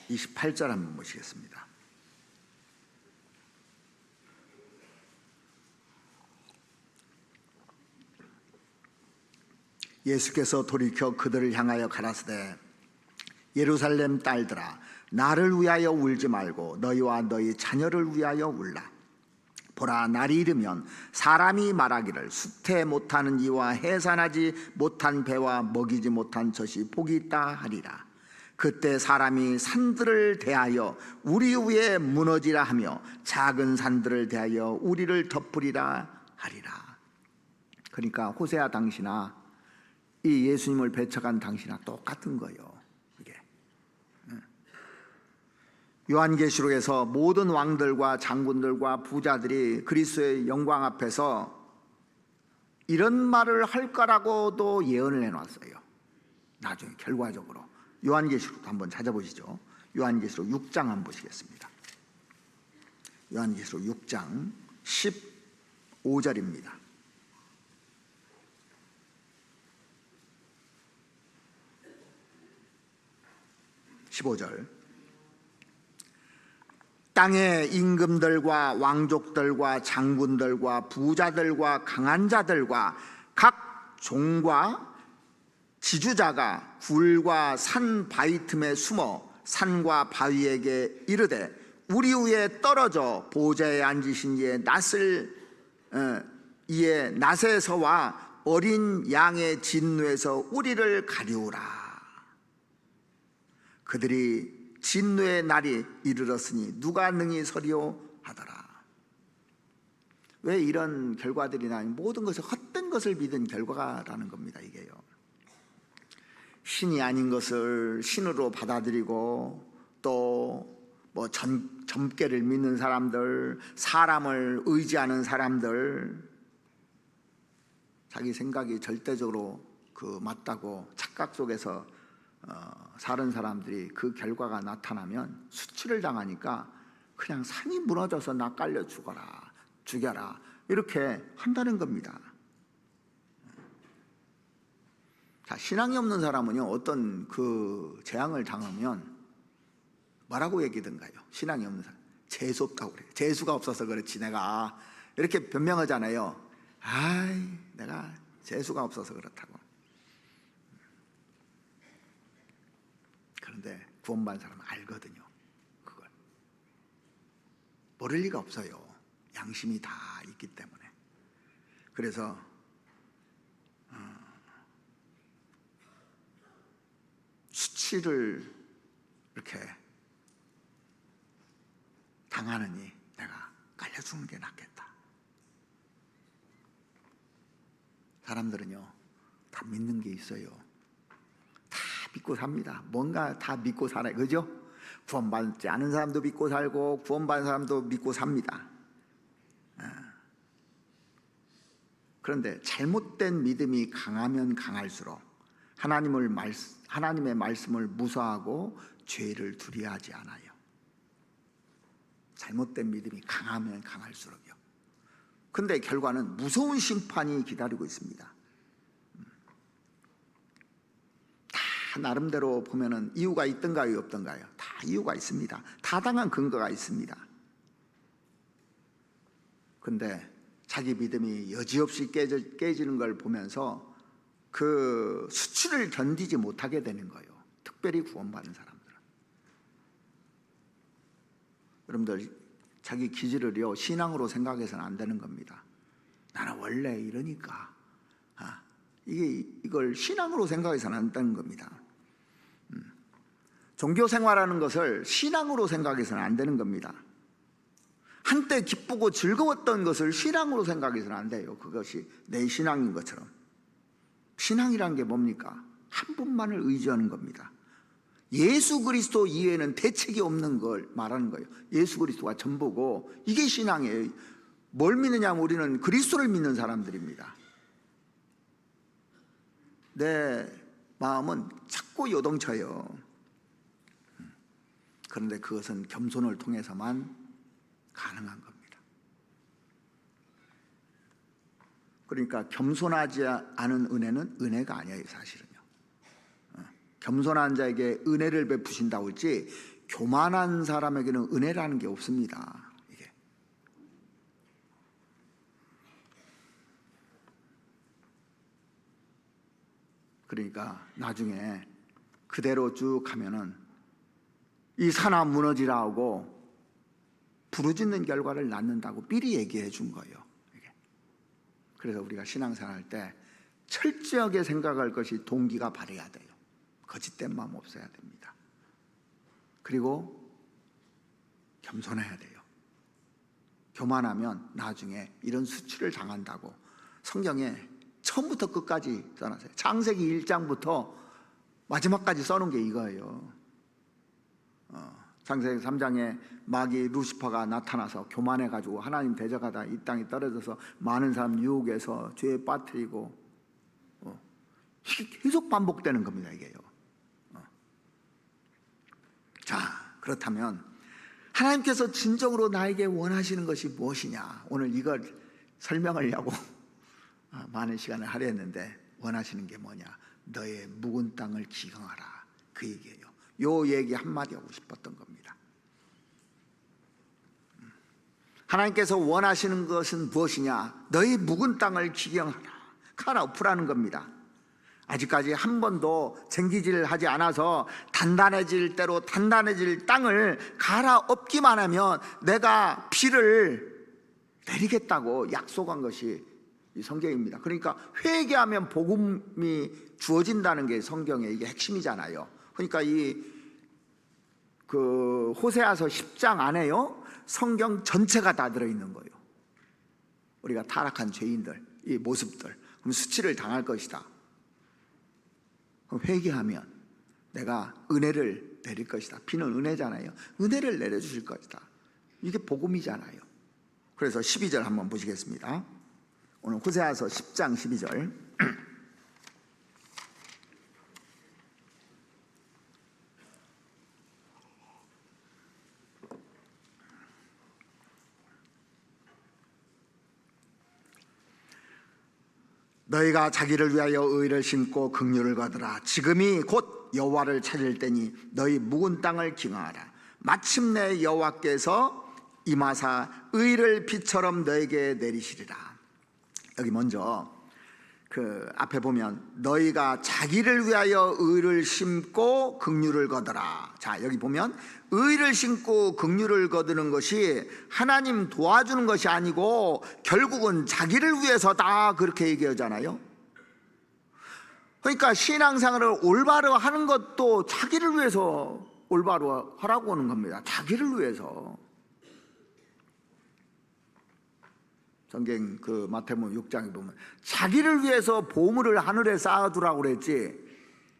S1: 28절 한번 보시겠습니다. 예수께서 돌이켜 그들을 향하여 가라사대 예루살렘 딸들아 나를 위하여 울지 말고 너희와 너희 자녀를 위하여 울라. 보라, 날이 이르면 사람이 말하기를 수태 못하는 이와 해산하지 못한 배와 먹이지 못한 젖이 복이 있다 하리라. 그때 사람이 산들을 대하여 우리 위에 무너지라 하며 작은 산들을 대하여 우리를 덮으리라 하리라. 그러니까 호세아 당시나 이 예수님을 배척한 당시나 똑같은 거예요. 이게 요한계시록에서 모든 왕들과 장군들과 부자들이 그리스도의 영광 앞에서 이런 말을 할 거라고도 예언을 해놨어요. 나중에 결과적으로 요한계시록도 한번 찾아보시죠. 요한계시록 6장 한번 보시겠습니다. 요한계시록 6장 15절입니다. 15절. 땅의 임금들과 왕족들과 장군들과 부자들과 강한 자들과 각 종과 지주자가 굴과 산 바위 틈에 숨어 산과 바위에게 이르되 우리 위에 떨어져 보좌에 앉으신 이의 낫에서와 어린 양의 진노에서 우리를 가리우라. 그들이 진노의 날이 이르렀으니 누가 능히 서리오 하더라. 왜 이런 결과들이 나니? 모든 것을 헛된 것을 믿은 결과라는 겁니다. 이게요, 신이 아닌 것을 신으로 받아들이고 또 뭐 점괘를 믿는 사람들, 사람을 의지하는 사람들, 자기 생각이 절대적으로 맞다고 착각 속에서 사는 사람들이 그 결과가 나타나면 수치를 당하니까 그냥 산이 무너져서 나 깔려 죽여라 이렇게 한다는 겁니다. 자, 신앙이 없는 사람은요, 어떤 재앙을 당하면 뭐라고 얘기든가요? 신앙이 없는 사람, 재수 없다고 그래요. 재수가 없어서 그렇지 내가, 이렇게 변명하잖아요. 내가 재수가 없어서 그렇다고. 그런데 구원받은 사람은 알거든요. 그걸 모를 리가 없어요. 양심이 다 있기 때문에. 그래서 수치를 이렇게 당하느니 내가 깔려 죽는 게 낫겠다. 사람들은요, 다 믿는 게 있어요. 다 믿고 삽니다. 뭔가 다 믿고 살아요. 그죠? 구원받지 않은 사람도 믿고 살고 구원받은 사람도 믿고 삽니다. 그런데 잘못된 믿음이 강하면 강할수록 하나님의 말씀을 무서워하고 죄를 두려워하지 않아요. 잘못된 믿음이 강하면 강할수록요. 근데 결과는 무서운 심판이 기다리고 있습니다. 다 나름대로 보면은 이유가 있던가요, 없던가요? 다 이유가 있습니다. 타당한 근거가 있습니다. 근데 자기 믿음이 여지없이 깨지는 걸 보면서 그 수치를 견디지 못하게 되는 거예요. 특별히 구원받은 사람들은. 여러분들, 자기 기질을요, 신앙으로 생각해서는 안 되는 겁니다. 나는 원래 이러니까. 이걸 신앙으로 생각해서는 안 되는 겁니다. 종교 생활하는 것을 신앙으로 생각해서는 안 되는 겁니다. 한때 기쁘고 즐거웠던 것을 신앙으로 생각해서는 안 돼요. 그것이 내 신앙인 것처럼. 신앙이란 게 뭡니까? 한 분만을 의지하는 겁니다. 예수 그리스도 이외에는 대책이 없는 걸 말하는 거예요. 예수 그리스도가 전부고, 이게 신앙이에요. 뭘 믿느냐면 우리는 그리스도를 믿는 사람들입니다. 내 마음은 자꾸 요동쳐요. 그런데 그것은 겸손을 통해서만 가능한 겁니다. 그러니까 겸손하지 않은 은혜는 은혜가 아니에요, 사실은요. 겸손한 자에게 은혜를 베푸신다고 했지 교만한 사람에게는 은혜라는 게 없습니다. 이게. 그러니까 나중에 그대로 쭉 가면은 이 산하 무너지라 하고 부르짖는 결과를 낳는다고 미리 얘기해 준 거예요. 그래서 우리가 신앙생활 할 때 철저하게 생각할 것이 동기가 바래야 돼요. 거짓된 마음 없어야 됩니다. 그리고 겸손해야 돼요. 교만하면 나중에 이런 수치를 당한다고 성경에 처음부터 끝까지 써놨어요. 창세기 1장부터 마지막까지 써놓은 게 이거예요. 창세기 3장에 마귀 루시퍼가 나타나서 교만해가지고 하나님 대적하다 이 땅에 떨어져서 많은 사람 유혹해서 죄에 빠뜨리고 이게 계속 반복되는 겁니다. 이게요. 자, 그렇다면 하나님께서 진정으로 나에게 원하시는 것이 무엇이냐, 오늘 이걸 설명하려고 많은 시간을 하려 했는데, 원하시는 게 뭐냐, 너의 묵은 땅을 기경하라, 그 얘기예요. 요 얘기 한마디 하고 싶었던 겁니다. 하나님께서 원하시는 것은 무엇이냐, 너의 묵은 땅을 기경하라, 갈아엎으라는 겁니다. 아직까지 한 번도 쟁기질 하지 않아서 단단해질 대로 단단해질 땅을 갈아엎기만 하면 내가 비를 내리겠다고 약속한 것이 이 성경입니다. 그러니까 회개하면 복음이 주어진다는 게 성경의 이게 핵심이잖아요. 그러니까 호세아서 10장 안에요, 성경 전체가 다 들어있는 거예요. 우리가 타락한 죄인들, 이 모습들, 그럼 수치를 당할 것이다. 회개하면 내가 은혜를 내릴 것이다. 비는 은혜잖아요. 은혜를 내려주실 것이다. 이게 복음이잖아요. 그래서 12절 한번 보시겠습니다. 오늘 호세아서 10장 12절. 너희가 자기를 위하여 의를 심고 긍휼을 거두라. 지금이 곧 여호와를 찾을 때니 너희 묵은 땅을 기경하라. 마침내 여호와께서 임하사 의를 비처럼 너에게 내리시리라. 여기 먼저 앞에 보면 너희가 자기를 위하여 의를 심고 긍휼을 거두라. 자, 여기 보면 의를 심고 긍휼을 거두는 것이 하나님 도와주는 것이 아니고 결국은 자기를 위해서다, 그렇게 얘기하잖아요. 그러니까 신앙생활을 올바로 하는 것도 자기를 위해서 올바로 하라고 하는 겁니다. 자기를 위해서. 성경 마태복음 6장에 보면 자기를 위해서 보물을 하늘에 쌓아두라고 그랬지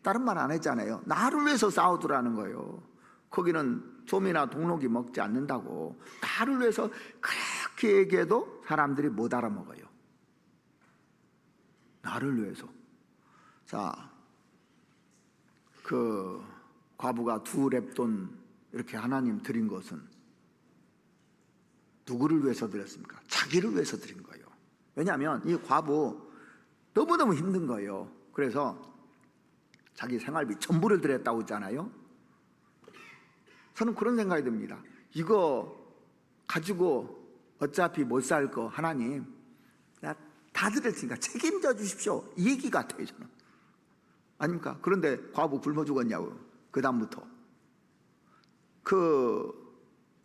S1: 다른 말 안 했잖아요. 나를 위해서 쌓아두라는 거예요. 거기는 좀이나 동록이 먹지 않는다고. 나를 위해서 그렇게 얘기해도 사람들이 못 알아먹어요. 나를 위해서. 자, 과부가 2렙돈 이렇게 하나님 드린 것은 누구를 위해서 드렸습니까? 자기를 위해서 드린 거예요. 왜냐하면 이 과부 너무너무 힘든 거예요. 그래서 자기 생활비 전부를 드렸다고 했잖아요. 저는 그런 생각이 듭니다. 이거 가지고 어차피 못 살 거 하나님 나 다 드렸으니까 책임져 주십시오, 이 얘기 같아요, 저는. 아닙니까? 그런데 과부 굶어 죽었냐고. 그 다음부터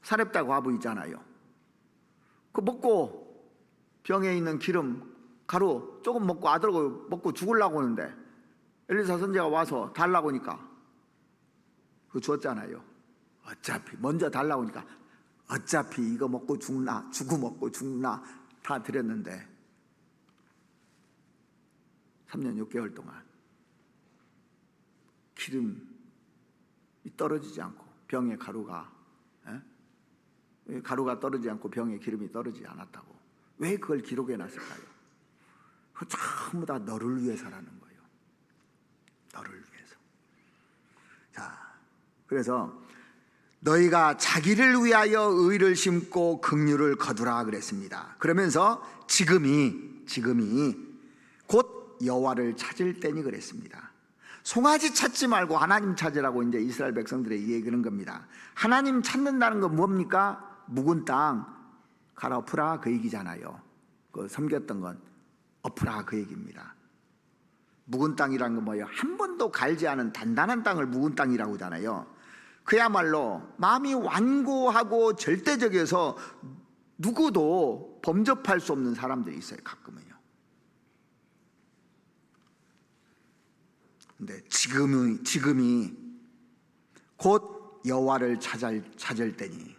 S1: 사렙다 과부 있잖아요. 먹고 병에 있는 기름 가루 조금 먹고 아들하고 먹고 죽으려고 하는데 엘리사 선지자가 와서 달라고 하니까 그거 줬잖아요. 어차피 먼저 달라고 하니까 어차피 이거 먹고 죽나 주고 먹고 죽나 다 드렸는데 3년 6개월 동안 기름이 떨어지지 않고 병에 가루가 떨어지지 않고 병에 기름이 떨어지지 않았다고. 왜 그걸 기록해 놨을까요? 그 전부 다 너를 위해서라는 거예요. 너를 위해서. 자, 그래서 너희가 자기를 위하여 의를 심고 긍휼을 거두라 그랬습니다. 그러면서 지금이 곧 여호와를 찾을 때니 그랬습니다. 송아지 찾지 말고 하나님 찾으라고 이제 이스라엘 백성들에게 얘기하는 겁니다. 하나님 찾는다는 건 뭡니까? 묵은 땅 갈아엎으라, 그 얘기잖아요. 섬겼던 건 엎으라, 그 얘기입니다. 묵은 땅이라는 건 뭐예요? 한 번도 갈지 않은 단단한 땅을 묵은 땅이라고 하잖아요. 그야말로 마음이 완고하고 절대적이어서 누구도 범접할 수 없는 사람들이 있어요, 가끔은요. 근데 지금이 곧 여호와를 찾을 때니,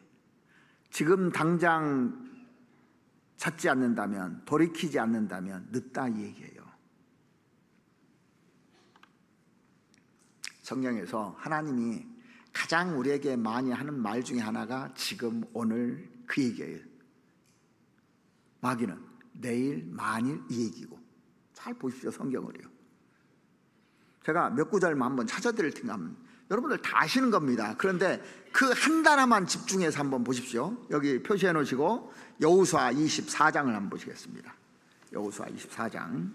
S1: 지금 당장 찾지 않는다면, 돌이키지 않는다면 늦다, 이 얘기예요. 성경에서 하나님이 가장 우리에게 많이 하는 말 중에 하나가 지금, 오늘, 그 얘기예요. 마귀는 내일, 만일, 이 얘기고. 잘 보십시오, 성경을요. 제가 몇 구절만 한번 찾아드릴 테니까 여러분들 다 아시는 겁니다. 그런데 그 한 단어만 집중해서 한번 보십시오. 여기 표시해 놓으시고 여호수아 24장을 한번 보시겠습니다. 여호수아 24장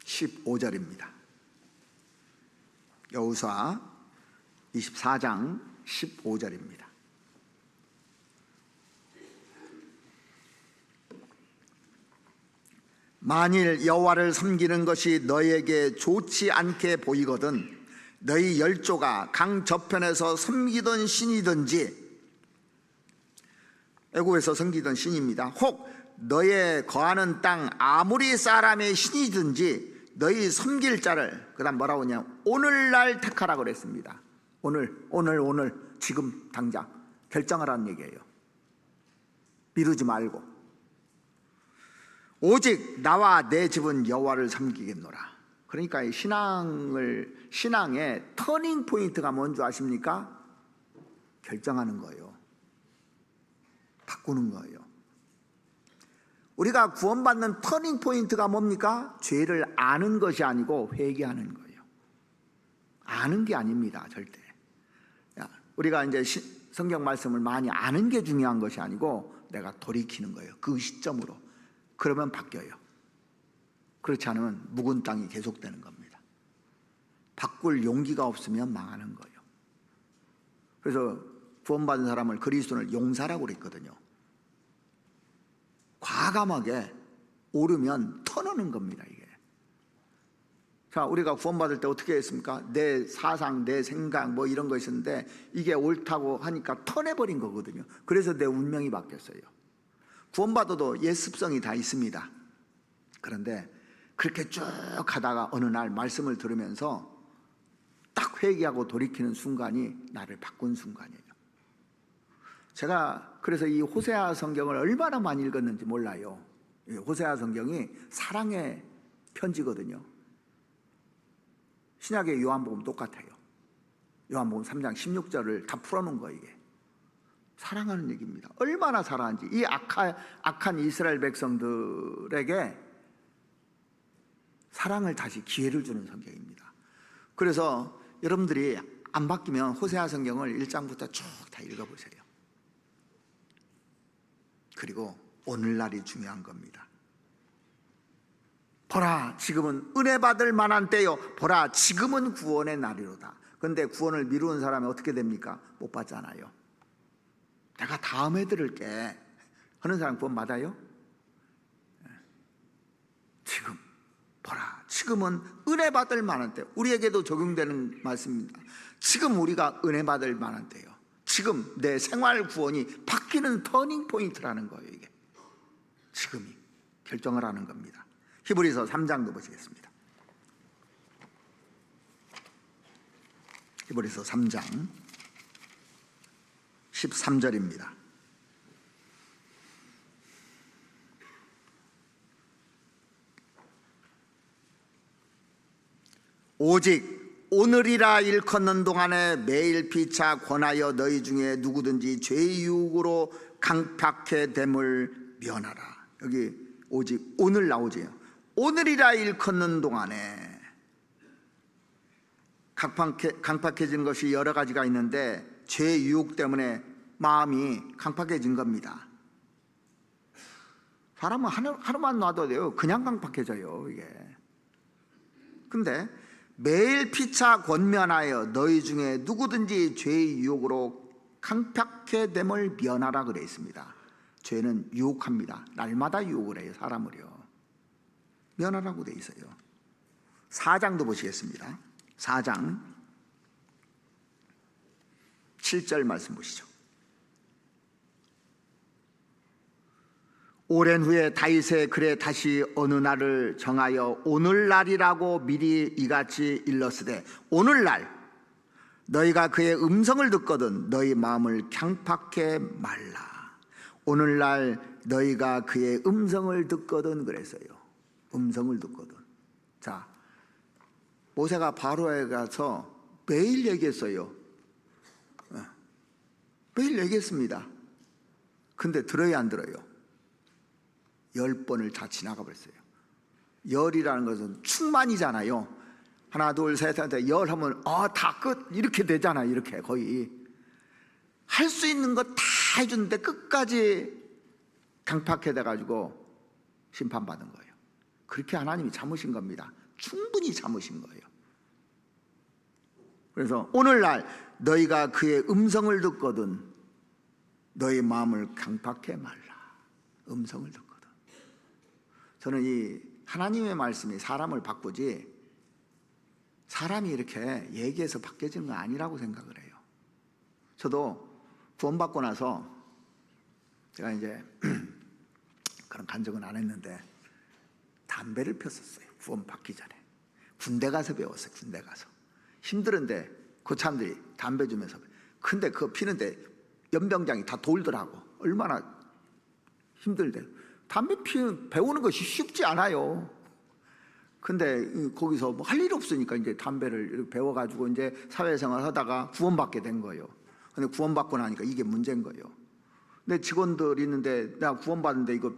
S1: 15절입니다. 여호수아 24장 15절입니다. 만일 여호와를 섬기는 것이 너희에게 좋지 않게 보이거든 너희 열조가 강 저편에서 섬기던 신이든지, 애국에서 섬기던 신입니다. 혹 너의 거하는 땅 아무리 사람의 신이든지 너희 섬길 자를, 그 다음 뭐라고 하냐, 오늘날 택하라고 그랬습니다. 오늘 지금 당장 결정하라는 얘기예요. 미루지 말고. 오직 나와 내 집은 여호와를 섬기겠노라. 그러니까 이 신앙의 터닝 포인트가 뭔지 아십니까? 결정하는 거예요. 바꾸는 거예요. 우리가 구원받는 터닝 포인트가 뭡니까? 죄를 아는 것이 아니고 회개하는 거예요. 아는 게 아닙니다, 절대. 우리가 이제 성경 말씀을 많이 아는 게 중요한 것이 아니고 내가 돌이키는 거예요. 그 시점으로. 그러면 바뀌어요. 그렇지 않으면 묵은 땅이 계속되는 겁니다. 바꿀 용기가 없으면 망하는 거예요. 그래서 구원받은 사람을, 그리스도인을 용사라고 그랬거든요. 과감하게 오르면 터놓는 겁니다, 이게. 자, 우리가 구원받을 때 어떻게 했습니까? 내 사상, 내 생각 뭐 이런 거 있었는데 이게 옳다고 하니까 터내버린 거거든요. 그래서 내 운명이 바뀌었어요. 구원받아도 옛 습성이 다 있습니다. 그런데 그렇게 쭉 하다가 어느 날 말씀을 들으면서 딱 회개하고 돌이키는 순간이 나를 바꾼 순간이에요. 제가 그래서 이 호세아 성경을 얼마나 많이 읽었는지 몰라요. 호세아 성경이 사랑의 편지거든요. 신약의 요한복음 똑같아요. 요한복음 3장 16절을 다 풀어놓은 거예요, 이게. 사랑하는 얘기입니다. 얼마나 사랑한지. 이 악한 이스라엘 백성들에게 사랑을 다시 기회를 주는 성경입니다. 그래서 여러분들이 안 바뀌면 호세아 성경을 1장부터 쭉 다 읽어보세요. 그리고 오늘날이 중요한 겁니다. 보라, 지금은 은혜 받을 만한 때요. 보라, 지금은 구원의 날이로다. 그런데 구원을 미루는 사람이 어떻게 됩니까? 못 받잖아요. 내가 다음에 들을게 하는 사람 구원 받아요? 지금 보라, 지금은 은혜 받을 만한 때. 우리에게도 적용되는 말씀입니다. 지금 우리가 은혜 받을 만한 때요. 지금 내 생활 구원이 바뀌는 터닝 포인트라는 거예요, 이게. 지금이 결정을 하는 겁니다. 히브리서 3장도 보시겠습니다. 히브리서 3장 13절입니다. 오직 오늘이라 일컫는 동안에 매일 피차 권하여 너희 중에 누구든지 죄의 유혹으로 강팍해 됨을 면하라. 여기 오직 오늘 나오지요. 오늘이라 일컫는 동안에 강팍해진 것이 여러 가지가 있는데 죄의 유혹 때문에 마음이 강팍해진 겁니다. 사람은 하루만 놔도 돼요. 그냥 강팍해져요, 이게. 근데 매일 피차 권면하여 너희 중에 누구든지 죄의 유혹으로 강팍해 됨을 면하라 그래 있습니다. 죄는 유혹합니다. 날마다 유혹을 해요, 사람을요. 면하라고 돼 있어요. 4장도 보시겠습니다. 4장 7절 말씀 보시죠. 오랜 후에 다윗의 글에 다시 어느 날을 정하여 오늘날이라고 미리 이같이 일렀으되 오늘날 너희가 그의 음성을 듣거든 너희 마음을 강팍해 말라. 오늘날 너희가 그의 음성을 듣거든 그랬어요. 음성을 듣거든. 자, 모세가 바로에 가서 매일 얘기했어요. 매일 얘기했습니다. 근데 들어야 안 들어요? 10번을 다 지나가 버렸어요. 열이라는 것은 충만이잖아요. 하나 둘 셋 하는데 열 하면 다 끝 이렇게 되잖아요. 이렇게 거의 할 수 있는 거 다 해주는데 끝까지 강팍해 돼가지고 심판받은 거예요. 그렇게 하나님이 참으신 겁니다. 충분히 참으신 거예요. 그래서 오늘날 너희가 그의 음성을 듣거든 너희 마음을 강팍해 말라. 음성을 듣거든. 저는 이 하나님의 말씀이 사람을 바꾸지 사람이 이렇게 얘기해서 바뀌어지는 거 아니라고 생각을 해요. 저도 구원받고 나서 제가 이제 그런 간증은 안 했는데 담배를 폈었어요. 구원받기 전에. 군대 가서 배웠어요. 군대 가서. 힘들은데 그 사람들이 담배 주면서. 근데 그거 피는데 연병장이 다 돌더라고. 얼마나 힘들대. 담배 배우는 것이 쉽지 않아요. 근데 거기서 뭐 할 일 없으니까 이제 담배를 배워가지고 이제 사회생활 하다가 구원받게 된 거예요. 근데 구원받고 나니까 이게 문제인 거예요. 내 직원들 있는데 내가 구원받는데 이거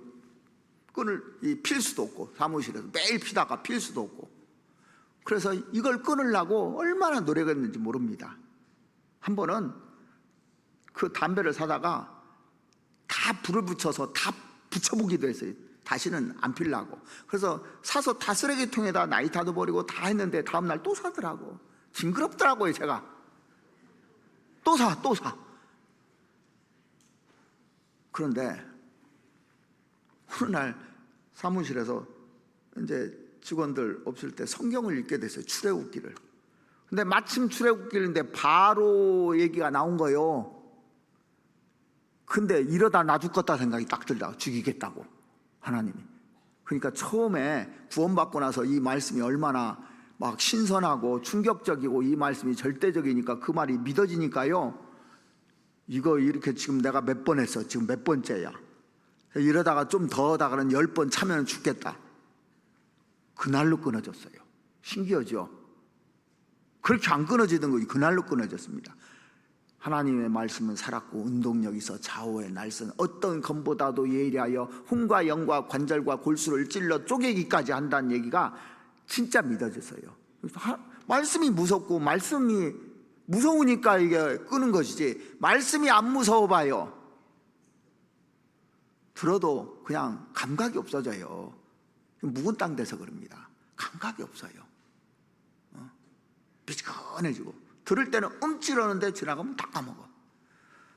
S1: 필 수도 없고 사무실에서 매일 피다가 필 수도 없고 그래서 이걸 끊으려고 얼마나 노력했는지 모릅니다. 한 번은 그 담배를 사다가 다 불을 붙여서 다 붙여보기도 했어요. 다시는 안 피려고. 그래서 사서 다 쓰레기통에다 나이타도 버리고 다 했는데 다음날 또 사더라고. 징그럽더라고요. 제가 또 사. 그런데 어느 날 사무실에서 이제 직원들 없을 때 성경을 읽게 됐어요. 출애굽기를. 근데 마침 출애굽기인데 바로 얘기가 나온 거예요. 근데 이러다 나 죽겠다 생각이 딱 들다가 죽이겠다고 하나님이. 그러니까 처음에 구원받고 나서 이 말씀이 얼마나 막 신선하고 충격적이고 이 말씀이 절대적이니까 그 말이 믿어지니까요. 이거 이렇게 지금 내가 몇 번 했어. 지금 몇 번째야. 이러다가 좀 더 하다가는 10번 차면 죽겠다. 그날로 끊어졌어요. 신기하죠? 그렇게 안 끊어지던 것이 그날로 끊어졌습니다. 하나님의 말씀은 살았고 운동력이 있어 좌우의 날선 어떤 검보다도 예리하여 hum과 영과 관절과 골수를 찔러 쪼개기까지 한다는 얘기가 진짜 믿어졌어요. 말씀이 무섭고 말씀이 무서우니까 이게 끄는 것이지 말씀이 안 무서워 봐요. 들어도 그냥 감각이 없어져요. 묵은 땅 돼서 그럽니다. 감각이 없어요. 미지근해지고 들을 때는 움찔하는데 지나가면 다 까먹어.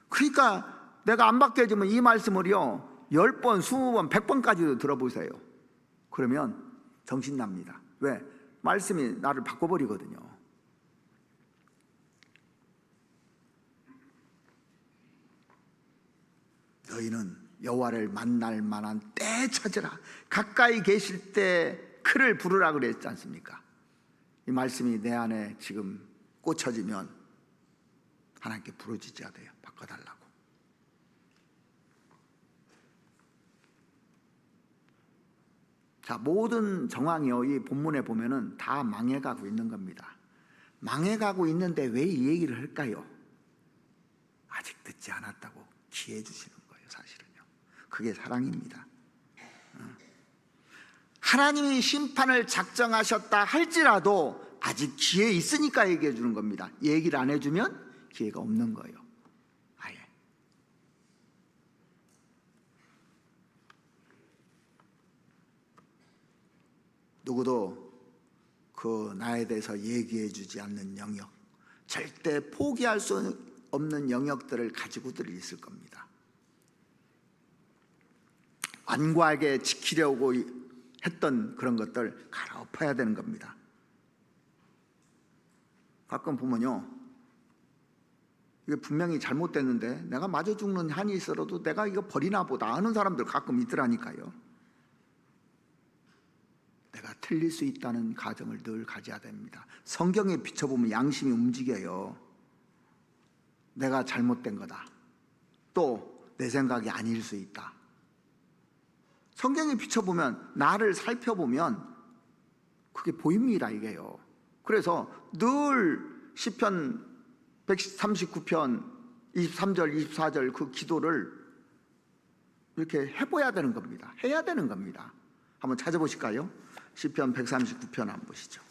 S1: 그러니까 내가 안 바뀌어지면 이 말씀을요 10번, 20번, 100번까지도 들어보세요. 그러면 정신 납니다. 왜? 말씀이 나를 바꿔버리거든요. 너희는 여호와를 만날 만한 때 찾으라. 가까이 계실 때 그를 부르라 그랬지 않습니까? 이 말씀이 내 안에 지금 꽂혀지면 하나님께 부르짖어야 돼요. 바꿔달라고. 자, 모든 정황이요 이 본문에 보면은 다 망해가고 있는 겁니다. 망해가고 있는데 왜 이 얘기를 할까요? 아직 듣지 않았다고 기회 주시는 거예요. 사실은요 그게 사랑입니다. 하나님이 심판을 작정하셨다 할지라도 아직 기회 있으니까 얘기해 주는 겁니다. 얘기를 안 해주면 기회가 없는 거예요. 아예. 누구도 그 나에 대해서 얘기해 주지 않는 영역, 절대 포기할 수 없는 영역들을 가지고들 있을 겁니다. 완고하게 지키려고 했던 그런 것들 갈아엎어야 되는 겁니다. 가끔 보면요, 이게 분명히 잘못됐는데 내가 맞아 죽는 한이 있어도 내가 이거 버리나 보다 하는 사람들 가끔 있더라니까요. 내가 틀릴 수 있다는 가정을 늘 가져야 됩니다. 성경에 비춰보면 양심이 움직여요. 내가 잘못된 거다. 또 내 생각이 아닐 수 있다. 성경에 비춰보면, 나를 살펴보면 그게 보입니다, 이게요. 그래서 늘 시편 139편 23절 24절 그 기도를 이렇게 해봐야 되는 겁니다. 해야 되는 겁니다. 한번 찾아보실까요? 시편 139편 한번 보시죠.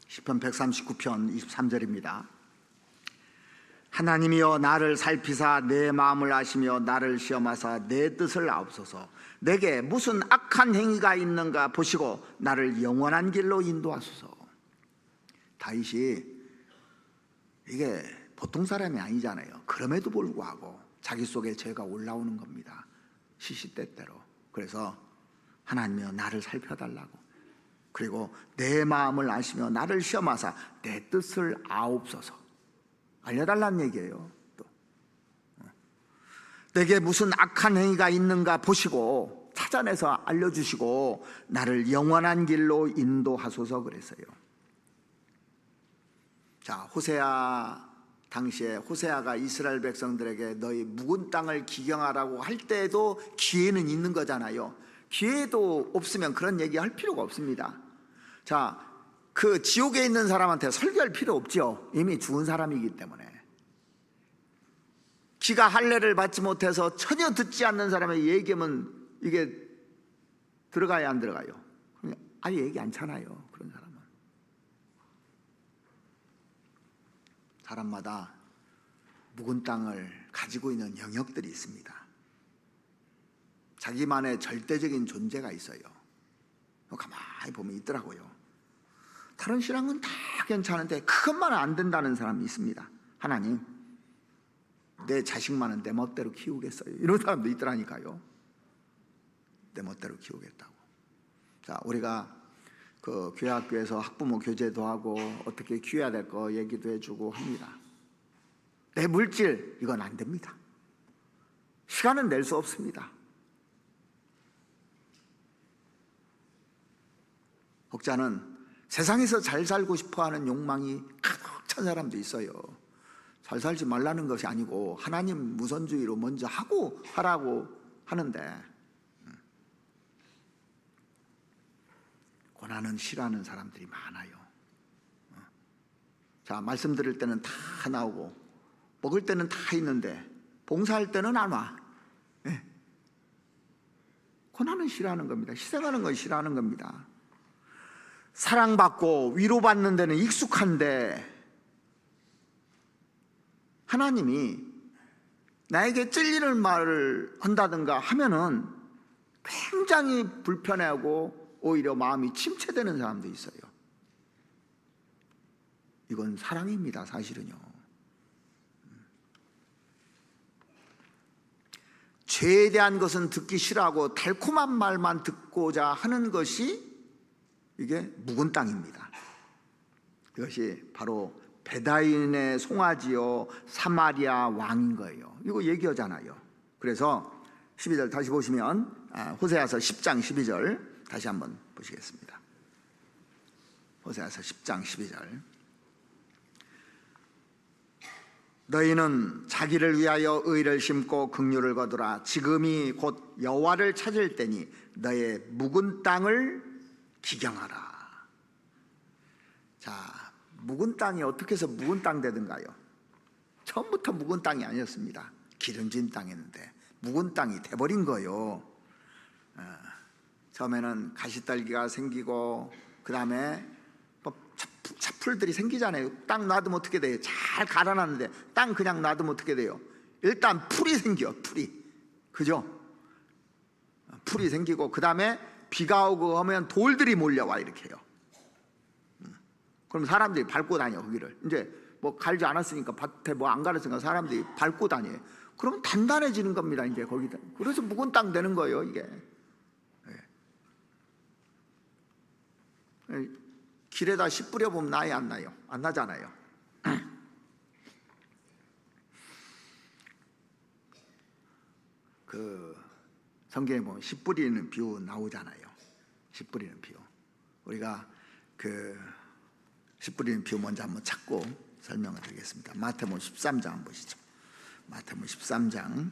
S1: 시편 139편 23절입니다. 하나님이여 나를 살피사 내 마음을 아시며 나를 시험하사 내 뜻을 아옵소서. 내게 무슨 악한 행위가 있는가 보시고 나를 영원한 길로 인도하소서. 다윗이 이게 보통 사람이 아니잖아요. 그럼에도 불구하고 자기 속에 죄가 올라오는 겁니다. 시시때때로. 그래서 하나님이여 나를 살펴달라고, 그리고 내 마음을 아시며 나를 시험하사 내 뜻을 아옵소서. 알려달라는 얘기예요. 또 내게 무슨 악한 행위가 있는가 보시고 찾아내서 알려주시고 나를 영원한 길로 인도하소서 그랬어요. 자, 호세아 당시에 호세아가 이스라엘 백성들에게 너희 묵은 땅을 기경하라고 할 때에도 기회는 있는 거잖아요. 기회도 없으면 그런 얘기 할 필요가 없습니다. 자, 그 지옥에 있는 사람한테 설교할 필요 없죠. 이미 죽은 사람이기 때문에. 기가 할례를 받지 못해서 전혀 듣지 않는 사람의 얘기하면 이게 들어가야 안 들어가요? 아예 얘기 않잖아요. 그런 사람은. 사람마다 묵은 땅을 가지고 있는 영역들이 있습니다. 자기만의 절대적인 존재가 있어요. 가만히 보면 있더라고요. 다른 신앙은 다 괜찮은데 그것만은 안 된다는 사람이 있습니다. 하나님, 내 자식만은 내 멋대로 키우겠어요. 이런 사람도 있더라니까요. 내 멋대로 키우겠다고. 자, 우리가 그 교회 학교에서 학부모 교제도 하고 어떻게 키워야 될 거 얘기도 해주고 합니다. 내 물질, 이건 안 됩니다. 시간은 낼 수 없습니다. 혹자는 세상에서 잘 살고 싶어하는 욕망이 가득 찬 사람도 있어요. 잘 살지 말라는 것이 아니고 하나님 무선주의로 먼저 하라고 하는데, 고난은 싫어하는 사람들이 많아요. 자, 말씀 들을 때는 다 나오고 먹을 때는 다 있는데 봉사할 때는 안 와. 고난은 싫어하는 겁니다. 희생하는 건 싫어하는 겁니다. 사랑받고 위로받는 데는 익숙한데 하나님이 나에게 찔리는 말을 한다든가 하면은 굉장히 불편해하고 오히려 마음이 침체되는 사람도 있어요. 이건 사랑입니다, 사실은요. 죄에 대한 것은 듣기 싫어하고 달콤한 말만 듣고자 하는 것이 이게 묵은 땅입니다. 이것이 바로 베다인의 송아지요 사마리아 왕인 거예요. 이거 얘기하잖아요. 그래서 12절 다시 보시면 호세아서 10장 12절 다시 한번 보시겠습니다. 호세아서 10장 12절. 너희는 자기를 위하여 의를 심고 긍휼을 거두라. 지금이 곧 여호와를 찾을 때니 너의 묵은 땅을 기경하라. 자, 묵은 땅이 어떻게 해서 묵은 땅 되든가요? 처음부터 묵은 땅이 아니었습니다. 기름진 땅이었는데 묵은 땅이 돼버린 거예요. 처음에는 가시떨기가 생기고 그 다음에 차풀들이 생기잖아요. 땅 놔두면 어떻게 돼요? 잘 갈아놨는데 땅 그냥 놔두면 어떻게 돼요? 일단 풀이 생겨. 풀이, 그죠? 풀이 생기고 그 다음에 비가 오고 하면 돌들이 몰려와 이렇게요. 그럼 사람들이 밟고 다녀 거기를. 이제 뭐 갈지 않았으니까 밭에 뭐 안 갈았으니까 사람들이 밟고 다녀요. 그러면 단단해지는 겁니다. 이제 거기다. 그래서 묵은 땅 되는 거예요. 이게. 길에다 씨 뿌려보면 나요, 안 나요? 안 나잖아요. 그 성경에 보면 씨 뿌리는 비유 나오잖아요. 씨 뿌리는 비유. 우리가 그 씨 뿌리는 비유 먼저 한번 찾고 설명을 드리겠습니다. 마태복음 13장 한번 보시죠. 마태복음 13장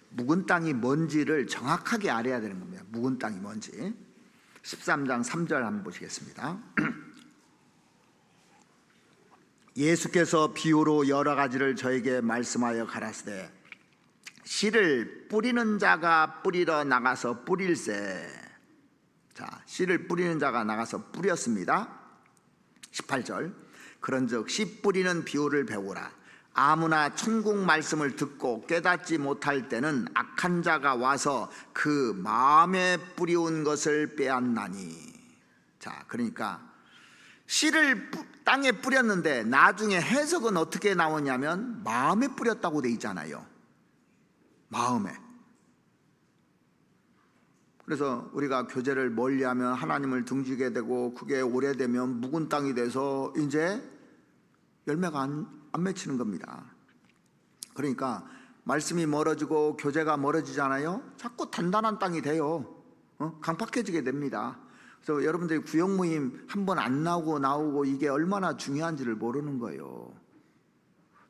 S1: 묵은 땅이 뭔지를 정확하게 알아야 되는 겁니다. 묵은 땅이 뭔지. 13장 3절 한번 보시겠습니다. 예수께서 비유로 여러 가지를 저에게 말씀하여 가라사대 씨를 뿌리는 자가 뿌리러 나가서 뿌릴세. 자, 씨를 뿌리는 자가 나가서 뿌렸습니다. 18절 그런즉 씨 뿌리는 비유를 배우라. 아무나 천국 말씀을 듣고 깨닫지 못할 때는 악한 자가 와서 그 마음에 뿌리온 것을 빼앗나니. 자, 그러니까 씨를 땅에 뿌렸는데 나중에 해석은 어떻게 나오냐면 마음에 뿌렸다고 돼 있잖아요. 마음에. 그래서 우리가 교제를 멀리하면 하나님을 등지게 되고 그게 오래되면 묵은 땅이 돼서 이제 열매가 안 맺히는 겁니다. 그러니까 말씀이 멀어지고 교제가 멀어지잖아요. 자꾸 단단한 땅이 돼요. 강팍해지게 됩니다. 그래서 여러분들이 구역 모임 한 번 안 나오고 이게 얼마나 중요한지를 모르는 거예요.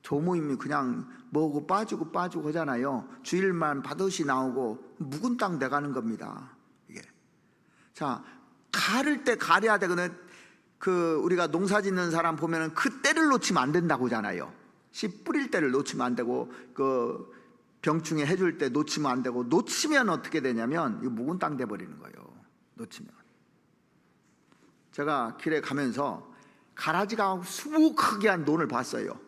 S1: 조모임이 그냥 뭐고 빠지고 하잖아요. 주일만 받으시 나오고 묵은 땅 돼가는 겁니다. 이게. 자, 가를 때 가려야 되거든. 그 우리가 농사 짓는 사람 보면은 그 때를 놓치면 안 된다고 하잖아요. 씨 뿌릴 때를 놓치면 안 되고 그 병충해 해줄 때 놓치면 안 되고, 놓치면 어떻게 되냐면 이거 묵은 땅 돼 버리는 거예요. 놓치면. 제가 길에 가면서 가라지가 수북하게 한 논을 봤어요.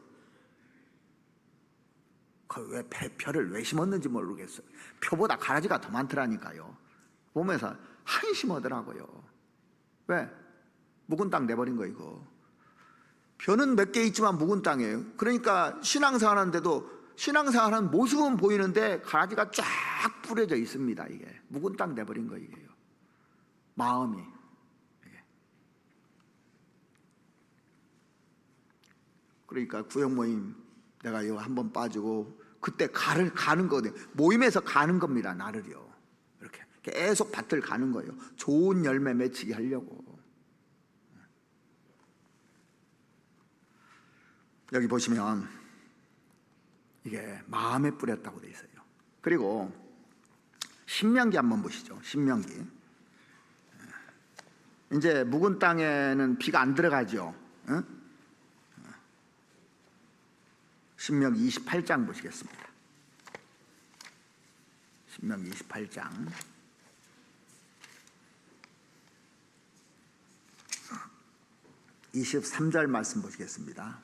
S1: 왜 표를 왜 심었는지 모르겠어요. 표보다 가라지가 더 많더라니까요. 보면서 한심하더라고요. 왜? 묵은 땅 내버린 거 이거. 표는 몇 개 있지만 묵은 땅이에요. 그러니까 신앙생활 하는데도 신앙생활하는 모습은 보이는데 가라지가 쫙 뿌려져 있습니다. 이게 묵은 땅 내버린 거 이게요. 마음이. 그러니까 구역 모임 내가 이거 한번 빠지고 그때 가는 거거든요. 모임에서 가는 겁니다. 나를요. 이렇게 계속 밭을 가는 거예요. 좋은 열매 맺히게 하려고. 여기 보시면 이게 마음에 뿌렸다고 돼 있어요. 그리고 신명기 한번 보시죠. 신명기. 이제 묵은 땅에는 비가 안 들어가죠. 신명기 28장 보시겠습니다. 신명기 28장 23절 말씀 보시겠습니다.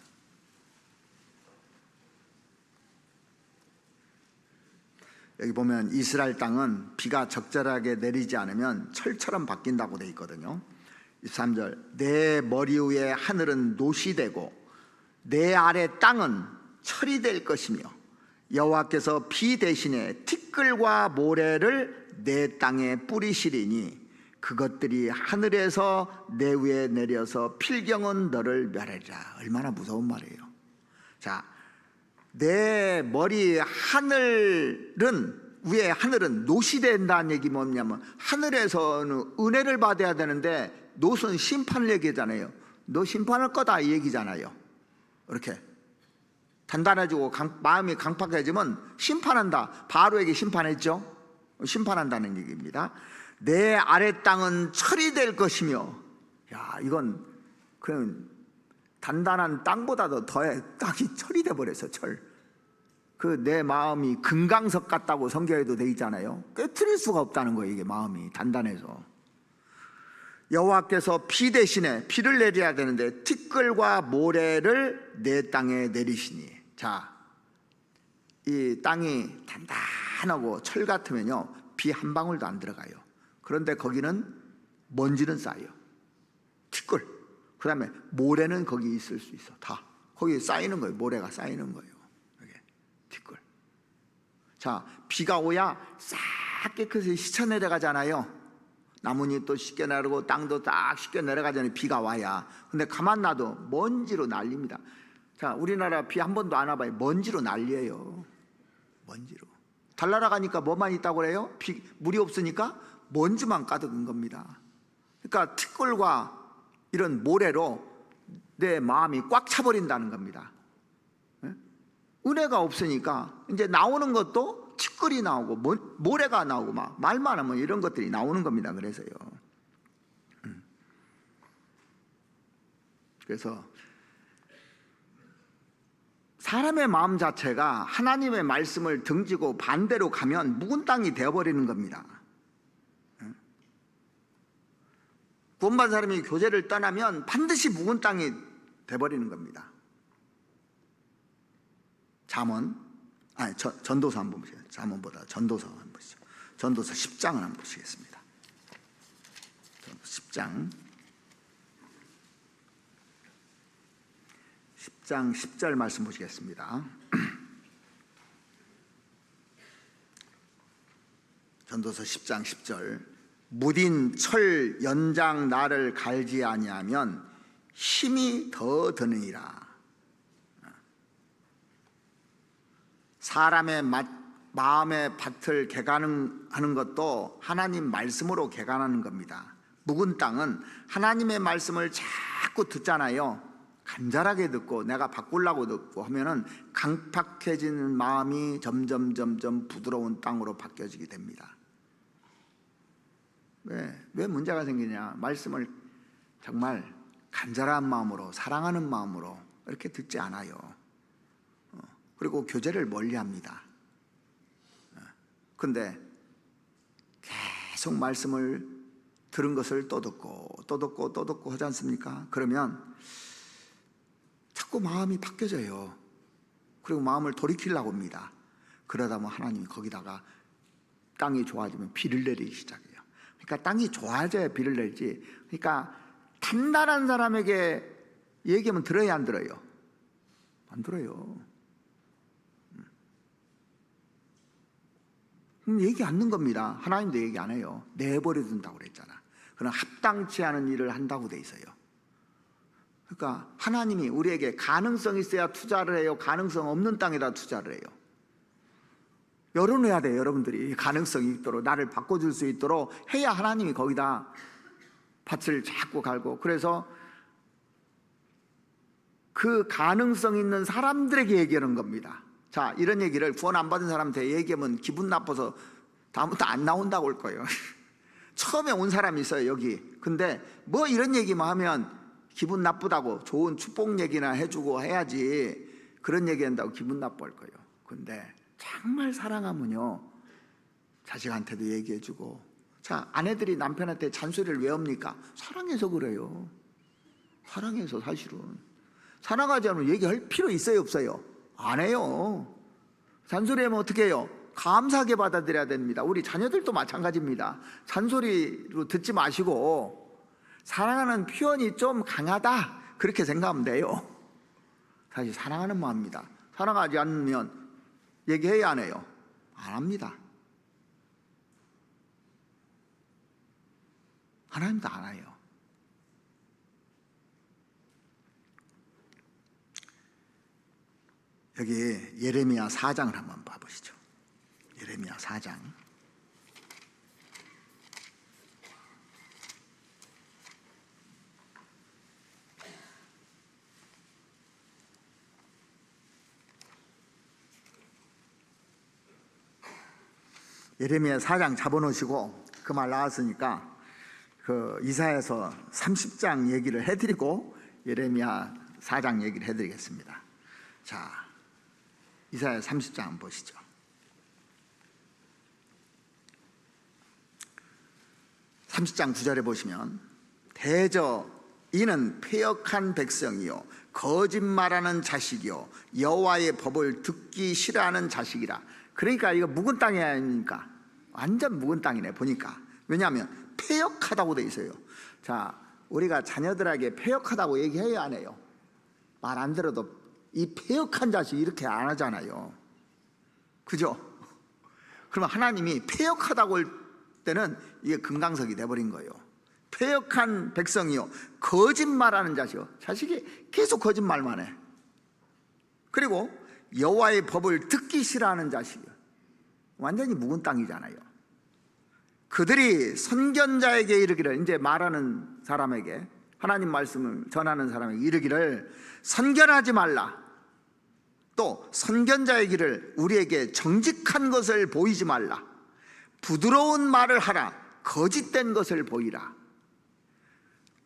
S1: 여기 보면 이스라엘 땅은 비가 적절하게 내리지 않으면 철처럼 바뀐다고 되어 있거든요. 23절 내 머리 위에 하늘은 노시 되고 내 아래 땅은 철이 될 것이며 여호와께서 비 대신에 티끌과 모래를 내 땅에 뿌리시리니 그것들이 하늘에서 내 위에 내려서 필경은 너를 멸하리라. 얼마나 무서운 말이에요. 자, 내 머리 하늘은 위에 하늘은 노시 된다는 얘기 뭐냐면 하늘에서는 은혜를 받아야 되는데 노는 심판을 얘기하잖아요. 너 심판할 거다 이 얘기잖아요. 이렇게 단단해지고 마음이 강팍해지면 심판한다. 바로에게 심판했죠. 심판한다는 얘기입니다. 내 아래 땅은 철이 될 것이며, 야 이건 그냥 단단한 땅보다도 더해. 땅이 철이 돼버려서 철. 그 내 마음이 금강석 같다고 성경에도 돼 있잖아요. 깨트릴 수가 없다는 거예요. 이게 마음이 단단해서. 여호와께서 비 대신에 비를 내려야 되는데 티끌과 모래를 내 땅에 내리시니. 자, 이 땅이 단단하고 철 같으면요 비 한 방울도 안 들어가요. 그런데 거기는 먼지는 쌓여. 티끌. 그 다음에 모래는 거기 있을 수 있어. 다 거기 쌓이는 거예요. 모래가 쌓이는 거예요. 이게 티끌. 자, 비가 오야 싹 깨끗이 씻어 내려가잖아요. 나뭇잎도 씻겨 내려가고 땅도 딱 씻겨 내려가잖아요. 비가 와야. 근데 가만 놔도 먼지로 난립니다. 자, 우리나라 비 한 번도 안 와봐요. 먼지로 난리예요. 먼지로. 달나라 가니까 뭐만 있다고 그래요? 물이 없으니까 먼지만 가득한 겁니다. 그러니까 티끌과 이런 모래로 내 마음이 꽉 차버린다는 겁니다. 은혜가 없으니까 이제 나오는 것도 티끌이 나오고 모래가 나오고 막 말만 하면 이런 것들이 나오는 겁니다. 그래서요. 그래서 사람의 마음 자체가 하나님의 말씀을 등지고 반대로 가면 묵은 땅이 되어버리는 겁니다. 구원받은 사람이 교제를 떠나면 반드시 묵은 땅이 되어버리는 겁니다. 전도서 한번 보세요. 잠언보다 전도서 한번 보시죠. 전도서 10장을 한번 보시겠습니다. 전도서 10장 10절 말씀 보시겠습니다. 전도서 10장 10절. 무딘 철 연장 나를 갈지 아니하면 힘이 더 드느니라. 사람의 마음의 밭을 개간하는 것도 하나님 말씀으로 개간하는 겁니다. 묵은 땅은 하나님의 말씀을 자꾸 듣잖아요. 간절하게 듣고 내가 바꾸려고 듣고 하면은 강팍해지는 마음이 점점 부드러운 땅으로 바뀌어지게 됩니다. 왜 문제가 생기냐? 말씀을 정말 간절한 마음으로 사랑하는 마음으로 이렇게 듣지 않아요. 그리고 교제를 멀리합니다. 근데 계속 말씀을 들은 것을 또 듣고 하지 않습니까? 그러면 자꾸 마음이 바뀌어져요. 그리고 마음을 돌이키려고 합니다. 그러다 보면 하나님이 거기다가 땅이 좋아지면 비를 내리기 시작해요. 그러니까 땅이 좋아져야 비를 내리지. 그러니까 단단한 사람에게 얘기하면 들어야 안 들어요? 안 들어요. 그럼 얘기 안 듣는 겁니다. 하나님도 얘기 안 해요. 내버려 둔다고 그랬잖아. 그럼 합당치 않은 일을 한다고 돼 있어요. 그러니까 하나님이 우리에게 가능성이 있어야 투자를 해요? 가능성 없는 땅에다 투자를 해요? 열어놔야 돼요. 여러분들이 가능성이 있도록, 나를 바꿔줄 수 있도록 해야 하나님이 거기다 밭을 자꾸 갈고, 그래서 그 가능성 있는 사람들에게 얘기하는 겁니다. 자, 이런 얘기를 구원 안 받은 사람한테 얘기하면 기분 나빠서 다음부터 안 나온다고 할 거예요. 처음에 온 사람이 있어요, 여기. 근데 뭐 이런 얘기만 하면 기분 나쁘다고, 좋은 축복 얘기나 해주고 해야지 그런 얘기 한다고 기분 나빠할 거예요. 근데 정말 사랑하면요, 자식한테도 얘기해주고. 자, 아내들이 남편한테 잔소리를 왜 합니까? 사랑해서 그래요. 사랑해서. 사실은 사랑하지 않으면 얘기할 필요 있어요, 없어요? 안 해요. 잔소리하면 어떻게 해요? 감사하게 받아들여야 됩니다. 우리 자녀들도 마찬가지입니다. 잔소리로 듣지 마시고 사랑하는 표현이 좀 강하다, 그렇게 생각하면 돼요. 사실 사랑하는 마음입니다. 사랑하지 않으면 얘기해야 안 해요? 안 합니다. 하나님도 안 해요. 여기 예레미야 4장을 한번 봐보시죠. 예레미야 4장. 예레미야 4장 잡아놓으시고, 그 말 나왔으니까 그 이사야서 30장 얘기를 해드리고 예레미야 4장 얘기를 해드리겠습니다. 자, 이사야 30장 한번 보시죠. (30장 9절에) 보시면 대저 이는 패역한 백성이요 거짓말하는 자식이요 여호와의 법을 듣기 싫어하는 자식이라. 그러니까 이거 묵은 땅이 아닙니까? 완전 묵은 땅이네 보니까. 왜냐하면 패역하다고 돼 있어요. 자, 우리가 자녀들에게 패역하다고 얘기해요, 안 해요? 말 안 들어도 이 패역한 자식 이렇게 안 하잖아요, 그죠? 그러면 하나님이 패역하다고 할 때는 이게 금강석이 돼버린 거예요. 패역한 백성이요 거짓말하는 자식이요. 자식이 계속 거짓말만 해. 그리고 여호와의 법을 듣기 싫어하는 자식이요. 완전히 묵은 땅이잖아요. 그들이 선견자에게 이르기를, 이제 말하는 사람에게, 하나님 말씀을 전하는 사람에게 이르기를 선견하지 말라. 또 선견자의 길을 우리에게 정직한 것을 보이지 말라. 부드러운 말을 하라. 거짓된 것을 보이라.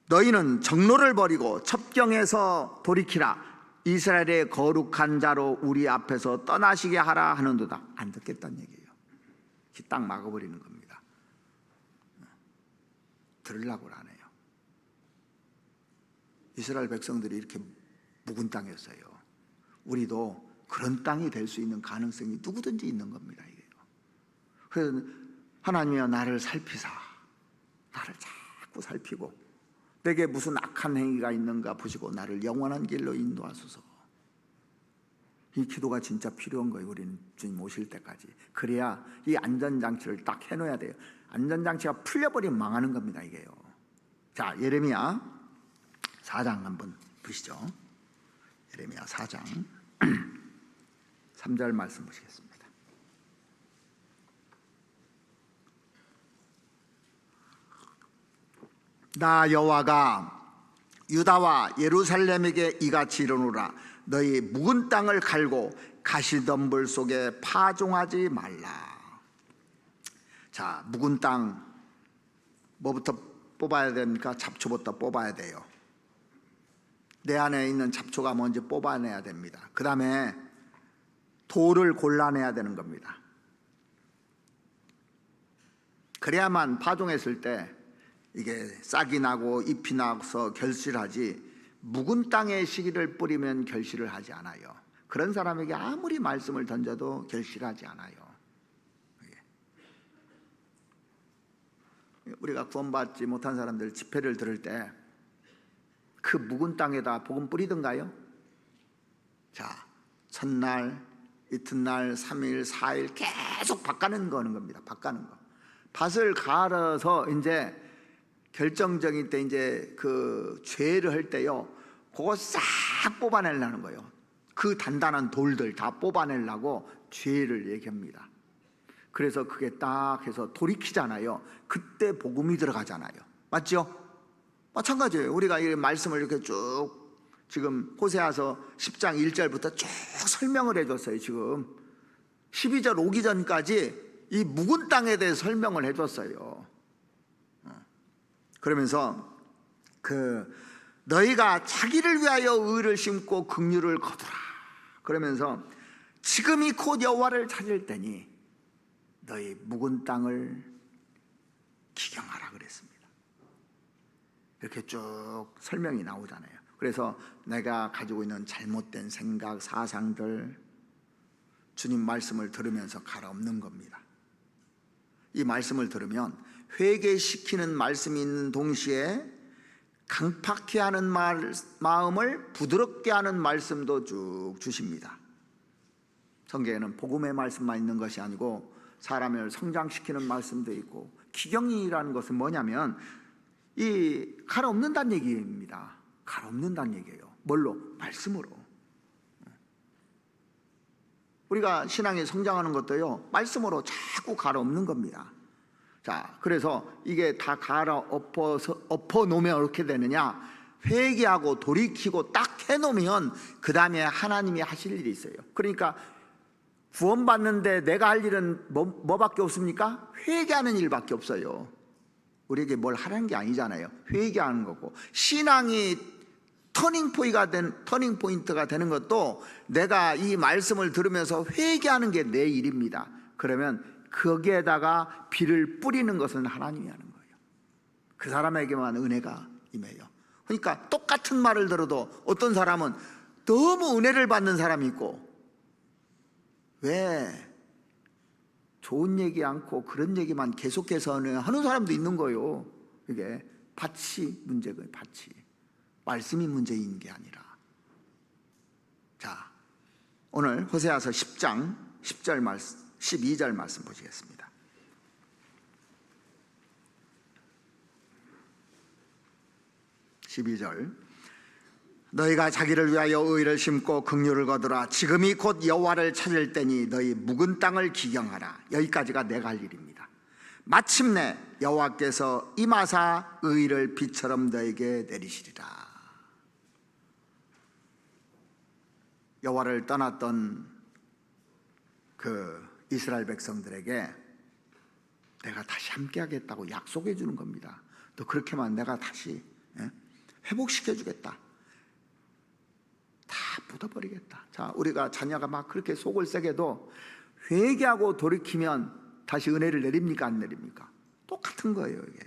S1: 너희는 정로를 버리고 첩경에서 돌이키라. 이스라엘의 거룩한 자로 우리 앞에서 떠나시게 하라 하는도다. 안 듣겠다는 얘기예요. 딱 막아버리는 겁니다. 들으려고 안 해요. 이스라엘 백성들이 이렇게 묵은 땅이었어요. 우리도 그런 땅이 될 수 있는 가능성이 누구든지 있는 겁니다. 이게요. 그래서 하나님이여 나를 살피사, 나를 자꾸 살피고 내게 무슨 악한 행위가 있는가 보시고 나를 영원한 길로 인도하소서. 이 기도가 진짜 필요한 거예요. 우리는 주님 오실 때까지. 그래야 이 안전장치를 딱 해놓아야 돼요. 안전장치가 풀려버리면 망하는 겁니다, 이게요. 자, 예레미야 4장 한번 보시죠. 예레미야 4장 3절 말씀 보시겠습니다. 나 여호와가 유다와 예루살렘에게 이같이 이르노라. 너희 묵은 땅을 갈고 가시덤불 속에 파종하지 말라. 자, 묵은 땅 뭐부터 뽑아야 됩니까? 잡초부터 뽑아야 돼요. 내 안에 있는 잡초가 먼저 뽑아내야 됩니다. 그 다음에 돌을 골라내야 되는 겁니다. 그래야만 파종했을 때 이게 싹이 나고 잎이 나서 결실하지, 묵은 땅에 시기를 뿌리면 결실을 하지 않아요. 그런 사람에게 아무리 말씀을 던져도 결실하지 않아요. 우리가 구원받지 못한 사람들 집회를 들을 때 그 묵은 땅에다 복음 뿌리던가요? 자, 첫날, 이튿날, 3일, 4일 계속 밭가는 겁니다. 밭가는 거. 밭을 갈아서 이제 결정적인 때 이제 그 죄를 할 때요, 그거 싹 뽑아내려는 거예요. 그 단단한 돌들 다 뽑아내려고 죄를 얘기합니다. 그래서 그게 딱 해서 돌이키잖아요. 그때 복음이 들어가잖아요. 맞죠? 마찬가지예요. 우리가 이 말씀을 이렇게 쭉 지금 호세아서 10장 1절부터 쭉 설명을 해줬어요. 지금 12절 오기 전까지 이 묵은 땅에 대해 설명을 해줬어요. 그러면서 너희가 자기를 위하여 의를 심고 긍휼을 거두라. 그러면서 지금이 곧 여호와를 찾을 때니 너희 묵은 땅을 기경하라 그랬습니다. 이렇게 쭉 설명이 나오잖아요. 그래서 내가 가지고 있는 잘못된 생각, 사상들 주님 말씀을 들으면서 갈아엎는 겁니다. 이 말씀을 들으면 회개시키는 말씀이 있는 동시에 강팍해 하는 마음을 부드럽게 하는 말씀도 쭉 주십니다. 성경에는 복음의 말씀만 있는 것이 아니고 사람을 성장시키는 말씀도 있고, 기경이라는 것은 뭐냐면 이 갈아엎는다는 얘기입니다. 갈아엎는다는 얘기예요. 뭘로? 말씀으로. 우리가 신앙에 성장하는 것도요, 말씀으로 자꾸 갈아엎는 겁니다. 자, 그래서 이게 다 엎어놓으면 어떻게 되느냐? 회개하고 돌이키고 딱 해놓으면 그 다음에 하나님이 하실 일이 있어요. 그러니까 구원받는데 내가 할 일은 뭐밖에 없습니까? 회개하는 일밖에 없어요. 우리에게 뭘 하라는 게 아니잖아요. 회개하는 거고, 신앙이 터닝 포인트가 되는 것도 내가 이 말씀을 들으면서 회개하는 게 내 일입니다. 그러면 거기에다가 비를 뿌리는 것은 하나님이 하는 거예요. 그 사람에게만 은혜가 임해요. 그러니까 똑같은 말을 들어도 어떤 사람은 너무 은혜를 받는 사람이 있고, 왜 좋은 얘기 않고 그런 얘기만 계속해서 하는 사람도 있는 거예요. 이게 밭이 문제고요. 밭이, 말씀이 문제인 게 아니라. 자, 오늘 호세아서 10장 10절 말씀, 12절 말씀 보시겠습니다. 12절. 너희가 자기를 위하여 의를 심고 긍휼을 거두라. 지금이 곧 여호와를 찾을 때니 너희 묵은 땅을 기경하라. 여기까지가 내가 할 일입니다. 마침내 여호와께서 임하사 의를 비처럼 너에게 내리시리라. 여호와를 떠났던 그 이스라엘 백성들에게 내가 다시 함께 하겠다고 약속해 주는 겁니다. 너 그렇게만 내가 다시 회복시켜 주겠다. 다 묻어버리겠다. 자, 우리가 자녀가 막 그렇게 속을 세게도 회개하고 돌이키면 다시 은혜를 내립니까? 안 내립니까? 똑같은 거예요, 이게.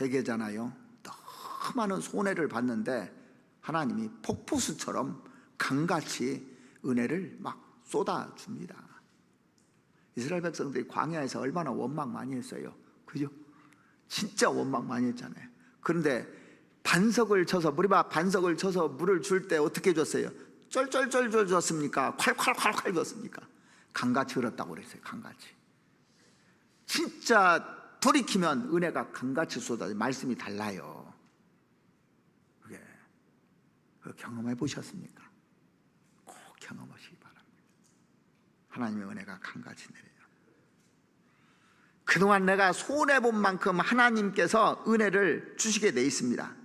S1: 회개잖아요. 너무 많은 손해를 받는데 하나님이 폭포수처럼 강같이 은혜를 막 쏟아줍니다. 이스라엘 백성들이 광야에서 얼마나 원망 많이 했어요. 그죠? 진짜 원망 많이 했잖아요. 그런데 반석을 쳐서, 무리바 반석을 쳐서 물을 줄 때 어떻게 줬어요? 쩔쩔쩔쩔 줬습니까? 콸콸콸콸 줬습니까? 강같이 흘렀다고 그랬어요. 강같이. 진짜 돌이키면 은혜가 강같이 쏟아져. 말씀이 달라요. 그게 경험해 보셨습니까? 꼭 경험하시기 바랍니다. 하나님의 은혜가 강같이 내려요. 그동안 내가 손해본 만큼 하나님께서 은혜를 주시게 돼 있습니다.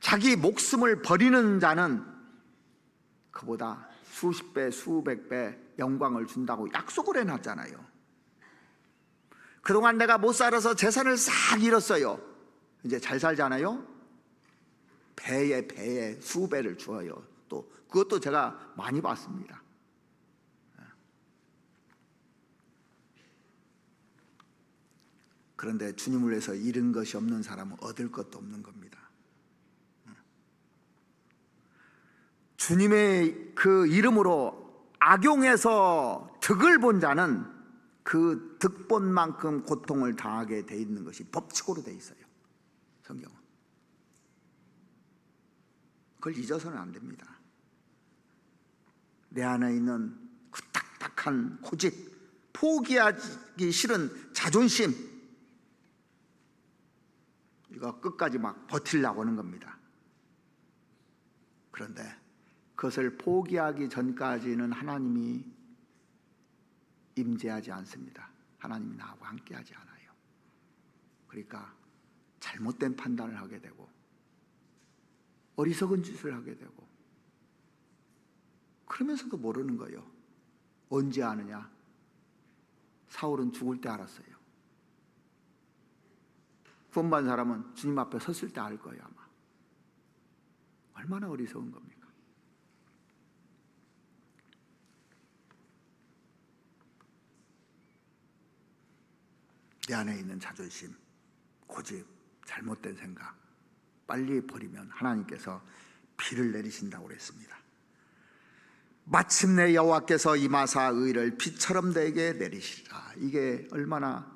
S1: 자기 목숨을 버리는 자는 그보다 수십 배, 수백 배 영광을 준다고 약속을 해놨잖아요. 그동안 내가 못 살아서 재산을 싹 잃었어요. 이제 잘 살잖아요. 배에 수배를 주어요. 또 그것도 제가 많이 봤습니다. 그런데 주님을 위해서 잃은 것이 없는 사람은 얻을 것도 없는 겁니다. 주님의 그 이름으로 악용해서 득을 본 자는 그 득본만큼 고통을 당하게 돼 있는 것이 법칙으로 돼 있어요. 성경은. 그걸 잊어서는 안 됩니다. 내 안에 있는 그 딱딱한 고집, 포기하기 싫은 자존심, 이거 끝까지 막 버틸려고 하는 겁니다. 그런데 그것을 포기하기 전까지는 하나님이 임재하지 않습니다. 하나님이 나하고 함께하지 않아요. 그러니까 잘못된 판단을 하게 되고 어리석은 짓을 하게 되고, 그러면서도 모르는 거예요. 언제 아느냐? 사울은 죽을 때 알았어요. 구원받은 사람은 주님 앞에 섰을 때 알 거예요, 아마. 얼마나 어리석은 겁니까? 내 안에 있는 자존심, 고집, 잘못된 생각 빨리 버리면 하나님께서 비를 내리신다고 그랬습니다. 마침내 여호와께서 임하사 의를 비처럼 내게 내리시리라. 이게 얼마나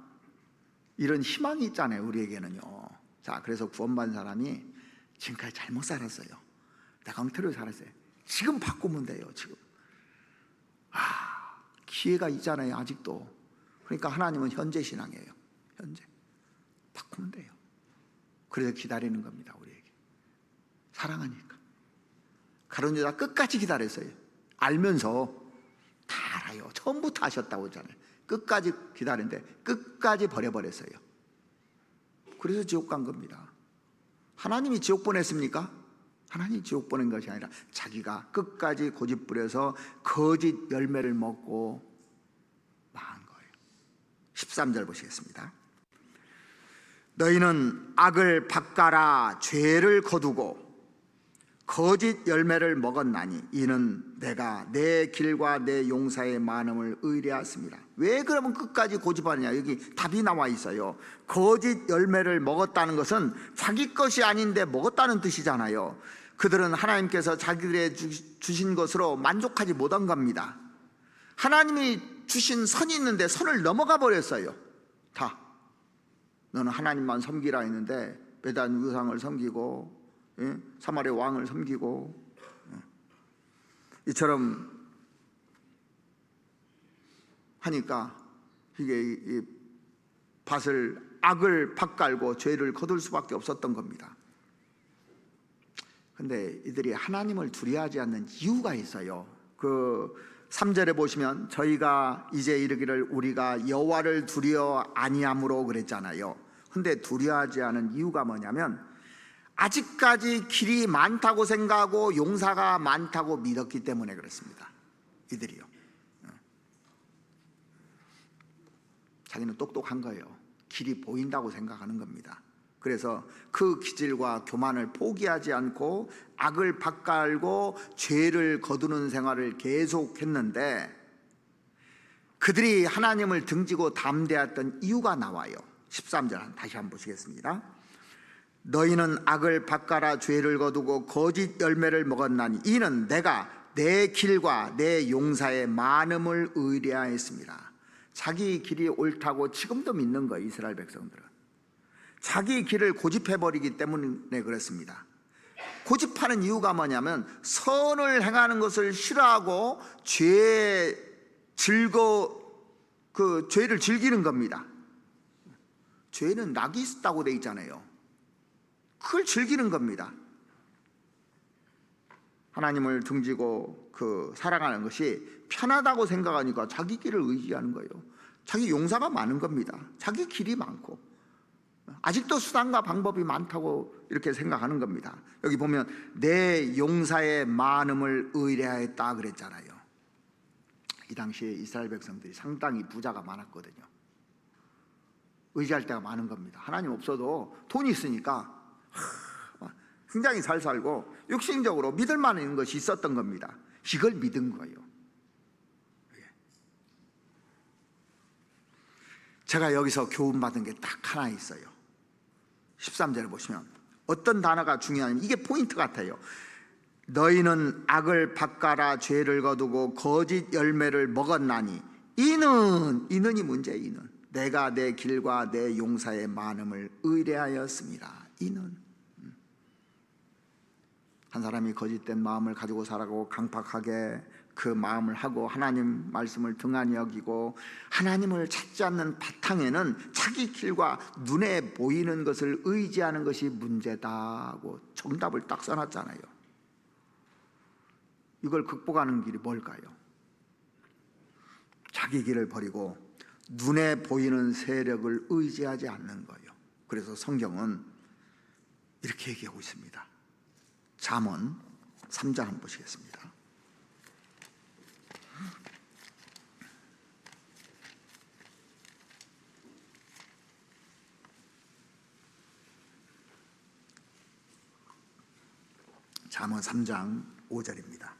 S1: 이런 희망이 있잖아요, 우리에게는요. 자, 그래서 구원받은 사람이 지금까지 잘못 살았어요. 내가 엉터리로 살았어요. 지금 바꾸면 돼요. 지금 기회가 있잖아요, 아직도. 그러니까 하나님은 현재 신앙이에요. 현재 바꾸면 돼요. 그래서 기다리는 겁니다, 우리에게. 사랑하니까. 가룟 유다 끝까지 기다렸어요. 알면서 다 알아요. 처음부터 아셨다고 했잖아요. 끝까지 기다리는데 끝까지 버려버렸어요. 그래서 지옥 간 겁니다. 하나님이 지옥 보냈습니까? 하나님이 지옥 보낸 것이 아니라 자기가 끝까지 고집 부려서 거짓 열매를 먹고 망한 거예요. 13절 보시겠습니다. 너희는 악을 밭가라 죄를 거두고 거짓 열매를 먹었나니 이는 내가 내 길과 내 용사의 많음을 의뢰하였습니다. 왜 그러면 끝까지 고집하느냐? 여기 답이 나와 있어요. 거짓 열매를 먹었다는 것은 자기 것이 아닌데 먹었다는 뜻이잖아요. 그들은 하나님께서 자기들의 주신 것으로 만족하지 못한 겁니다. 하나님이 주신 선이 있는데 선을 넘어가 버렸어요. 다 너는 하나님만 섬기라 했는데 배단 우상을 섬기고, 사마리아 왕을 섬기고, 이처럼 하니까 이게 악을 밭갈고 죄를 거둘 수밖에 없었던 겁니다. 근데 이들이 하나님을 두려워하지 않는 이유가 있어요. 그 3절에 보시면 저희가 이제 이르기를 우리가 여호와를 두려워 아니함으로 그랬잖아요. 근데 두려워하지 않은 이유가 뭐냐면 아직까지 길이 많다고 생각하고 용사가 많다고 믿었기 때문에 그렇습니다. 이들이요. 자기는 똑똑한 거예요. 길이 보인다고 생각하는 겁니다. 그래서 그 기질과 교만을 포기하지 않고 악을 밭갈고 죄를 거두는 생활을 계속했는데 그들이 하나님을 등지고 담대했던 이유가 나와요. 13절 다시 한번 보시겠습니다. 너희는 악을 밭갈아 죄를 거두고 거짓 열매를 먹었나니 이는 내가 내 길과 내 용사의 많음을 의뢰하였습니다. 자기 길이 옳다고 지금도 믿는 거예요. 이스라엘 백성들은 자기 길을 고집해버리기 때문에 그렇습니다. 고집하는 이유가 뭐냐면 선을 행하는 것을 싫어하고 죄를 즐기는 겁니다. 죄는 낙이 있다고 돼 있잖아요. 그걸 즐기는 겁니다. 하나님을 등지고 살아가는 것이 편하다고 생각하니까 자기 길을 의지하는 거예요. 자기 용사가 많은 겁니다. 자기 길이 많고 아직도 수단과 방법이 많다고 이렇게 생각하는 겁니다. 여기 보면 내 용사의 많음을 의뢰하였다 그랬잖아요. 이 당시에 이스라엘 백성들이 상당히 부자가 많았거든요. 의지할 때가 많은 겁니다. 하나님 없어도 돈이 있으니까 굉장히 잘 살고 육신적으로 믿을 만한 것이 있었던 겁니다. 이걸 믿은 거예요. 제가 여기서 교훈받은 게 딱 하나 있어요. 13절에 보시면 어떤 단어가 중요하냐면 이게 포인트 같아요. 너희는 악을 밭갈아 죄를 거두고 거짓 열매를 먹었나니 이는이 문제예요. 이는 내가 내 길과 내 용사의 많음을 의뢰하였습니다. 이는 한 사람이 거짓된 마음을 가지고 살아가고 강팍하게 그 마음을 하고 하나님 말씀을 등한히 여기고 하나님을 찾지 않는 바탕에는 자기 길과 눈에 보이는 것을 의지하는 것이 문제다고 정답을 딱 써놨잖아요. 이걸 극복하는 길이 뭘까요? 자기 길을 버리고 눈에 보이는 세력을 의지하지 않는 거예요. 그래서 성경은 이렇게 얘기하고 있습니다. 잠언 3장 한번 보시겠습니다. 잠언 3장 5절입니다.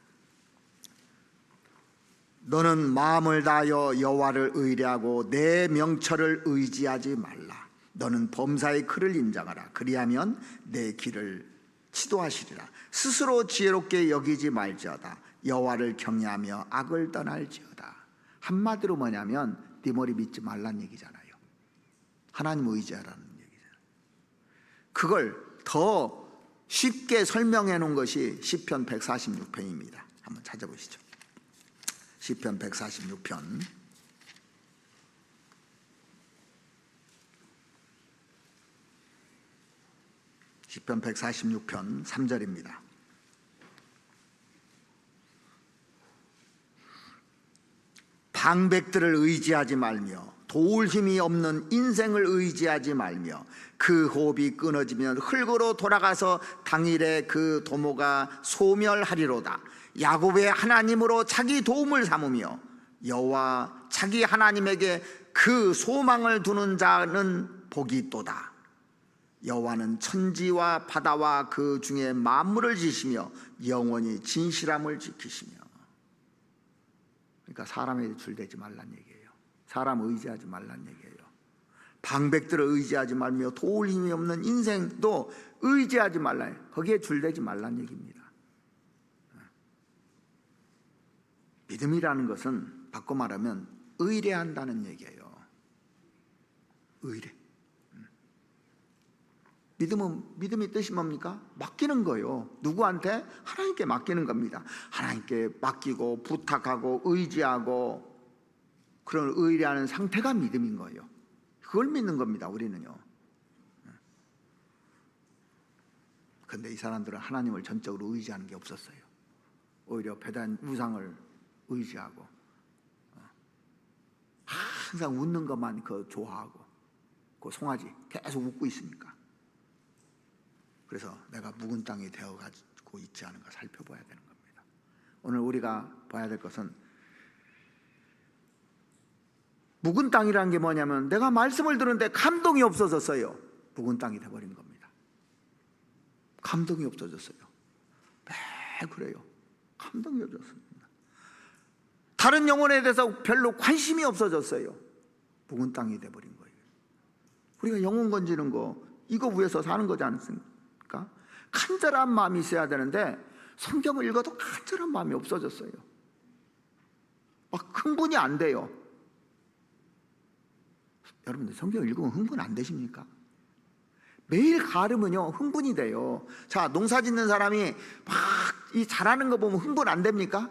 S1: 너는 마음을 다하여 여호와를 의뢰하고 내 명철을 의지하지 말라. 너는 범사의 글을 인정하라. 그리하면 내 길을 치도하시리라. 스스로 지혜롭게 여기지 말지어다. 여호와를 경외하며 악을 떠날지어다. 한마디로 뭐냐면 네 머리 믿지 말란 얘기잖아요. 하나님 의지하라는 얘기잖아요. 그걸 더 쉽게 설명해 놓은 것이 시편 146편입니다. 한번 찾아보시죠. 시편 146편 시편 146편 3절입니다. 방백들을 의지하지 말며 도울 힘이 없는 인생을 의지하지 말며 그 호흡이 끊어지면 흙으로 돌아가서 당일에 그 도모가 소멸하리로다. 야곱의 하나님으로 자기 도움을 삼으며 여호와 자기 하나님에게 그 소망을 두는 자는 복이 있도다. 여호와는 천지와 바다와 그 중에 만물을 지시며 영원히 진실함을 지키시며. 그러니까 사람에게 줄대지 말란 얘기예요. 사람 의지하지 말란 얘기예요. 방백들을 의지하지 말며 도울 힘이 없는 인생도 의지하지 말라. 거기에 줄대지 말란 얘기입니다. 믿음이라는 것은 바꿔 말하면 의뢰한다는 얘기예요. 의뢰. 믿음의 뜻이 뭡니까? 맡기는 거예요. 누구한테? 하나님께 맡기는 겁니다. 하나님께 맡기고 부탁하고 의지하고 그런 의뢰하는 상태가 믿음인 거예요. 그걸 믿는 겁니다. 우리는요. 그런데 이 사람들은 하나님을 전적으로 의지하는 게 없었어요. 오히려 배단 우상을 의지하고 항상 웃는 것만 좋아하고 그 송아지 계속 웃고 있으니까. 그래서 내가 묵은 땅이 되어가지고 있지 않은가 살펴봐야 되는 겁니다. 오늘 우리가 봐야 될 것은 묵은 땅이라는 게 뭐냐면 내가 말씀을 들었는데 감동이 없어졌어요. 묵은 땅이 돼버린 겁니다. 감동이 없어졌어요. 네, 그래요. 감동이 없어졌습니다. 다른 영혼에 대해서 별로 관심이 없어졌어요. 묵은 땅이 돼버린 거예요. 우리가 영혼 건지는 거 이거 위해서 사는 거지 않습니까? 간절한 마음이 있어야 되는데 성경을 읽어도 간절한 마음이 없어졌어요. 막 흥분이 안 돼요. 여러분들 성경을 읽으면 흥분 안 되십니까? 매일 가르면요 흥분이 돼요. 자, 농사 짓는 사람이 막 이 잘하는 거 보면 흥분 안 됩니까?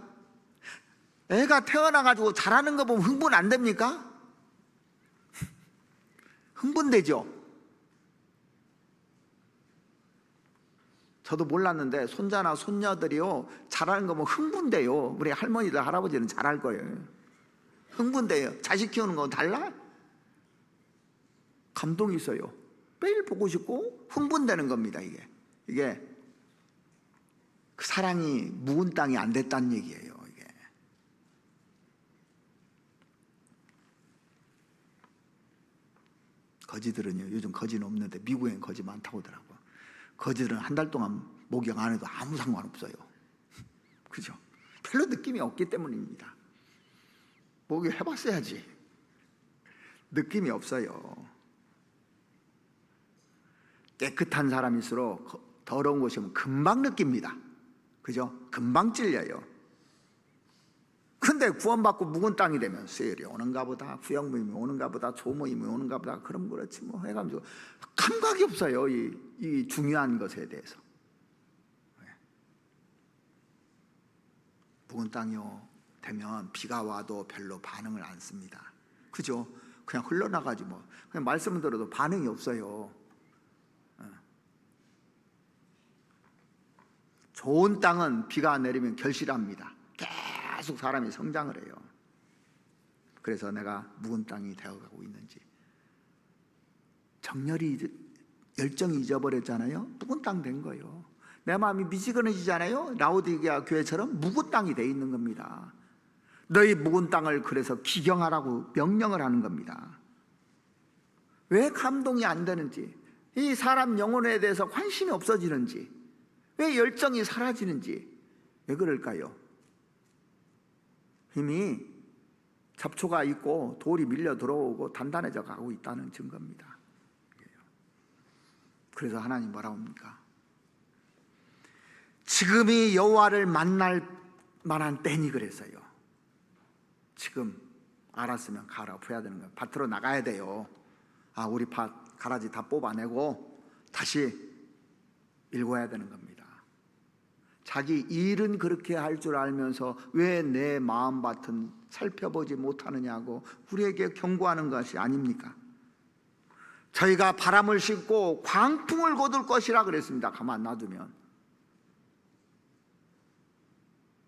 S1: 애가 태어나가지고 잘하는 거 보면 흥분 안 됩니까? 흥분되죠. 저도 몰랐는데 손자나 손녀들이요 잘하는 거 보면 흥분돼요. 우리 할머니들 할아버지는 잘할 거예요. 흥분돼요. 자식 키우는 건 달라? 감동이 있어요. 매일 보고 싶고 흥분되는 겁니다. 이게 그 사랑이 묵은 땅이 안 됐다는 얘기예요. 이게 거지들은요 요즘 거지는 없는데 미국엔 거지 많다고 하더라고요. 거지들은 한 달 동안 목욕 안 해도 아무 상관없어요. 그죠? 별로 느낌이 없기 때문입니다. 목욕 해봤어야지. 느낌이 없어요. 깨끗한 사람일수록 더러운 곳이 오면 금방 느낍니다. 그죠? 금방 찔려요. 근데 구원받고 묵은 땅이 되면 세율이 오는가 보다, 구역모임이 오는가 보다, 조모임이 오는가 보다, 그럼 그렇지 뭐 해가지고 감각이 없어요. 이 중요한 것에 대해서. 묵은 땅이요 되면 비가 와도 별로 반응을 안 씁니다. 그죠? 그냥 흘러나가지 뭐. 그냥 말씀을 들어도 반응이 없어요. 좋은 땅은 비가 내리면 결실합니다. 계속 사람이 성장을 해요. 그래서 내가 묵은 땅이 되어가고 있는지. 열정이 잊어버렸잖아요. 묵은 땅 된 거예요. 내 마음이 미지근해지잖아요. 라오디게아 교회처럼 묵은 땅이 돼 있는 겁니다. 너희 묵은 땅을 그래서 기경하라고 명령을 하는 겁니다. 왜 감동이 안 되는지, 이 사람 영혼에 대해서 관심이 없어지는지, 왜 열정이 사라지는지, 왜 그럴까요? 이미 잡초가 있고 돌이 밀려 들어오고 단단해져 가고 있다는 증거입니다. 그래서 하나님 뭐라고 합니까? 지금이 여호와를 만날 만한 때니 그랬어요. 지금 알았으면 가라. 부야 되는 거예요. 밭으로 나가야 돼요. 우리 밭 가라지 다 뽑아내고 다시 일궈야 되는 겁니다. 자기 일은 그렇게 할 줄 알면서 왜 내 마음밭은 살펴보지 못하느냐고 우리에게 경고하는 것이 아닙니까? 저희가 바람을 싣고 광풍을 거둘 것이라 그랬습니다. 가만 놔두면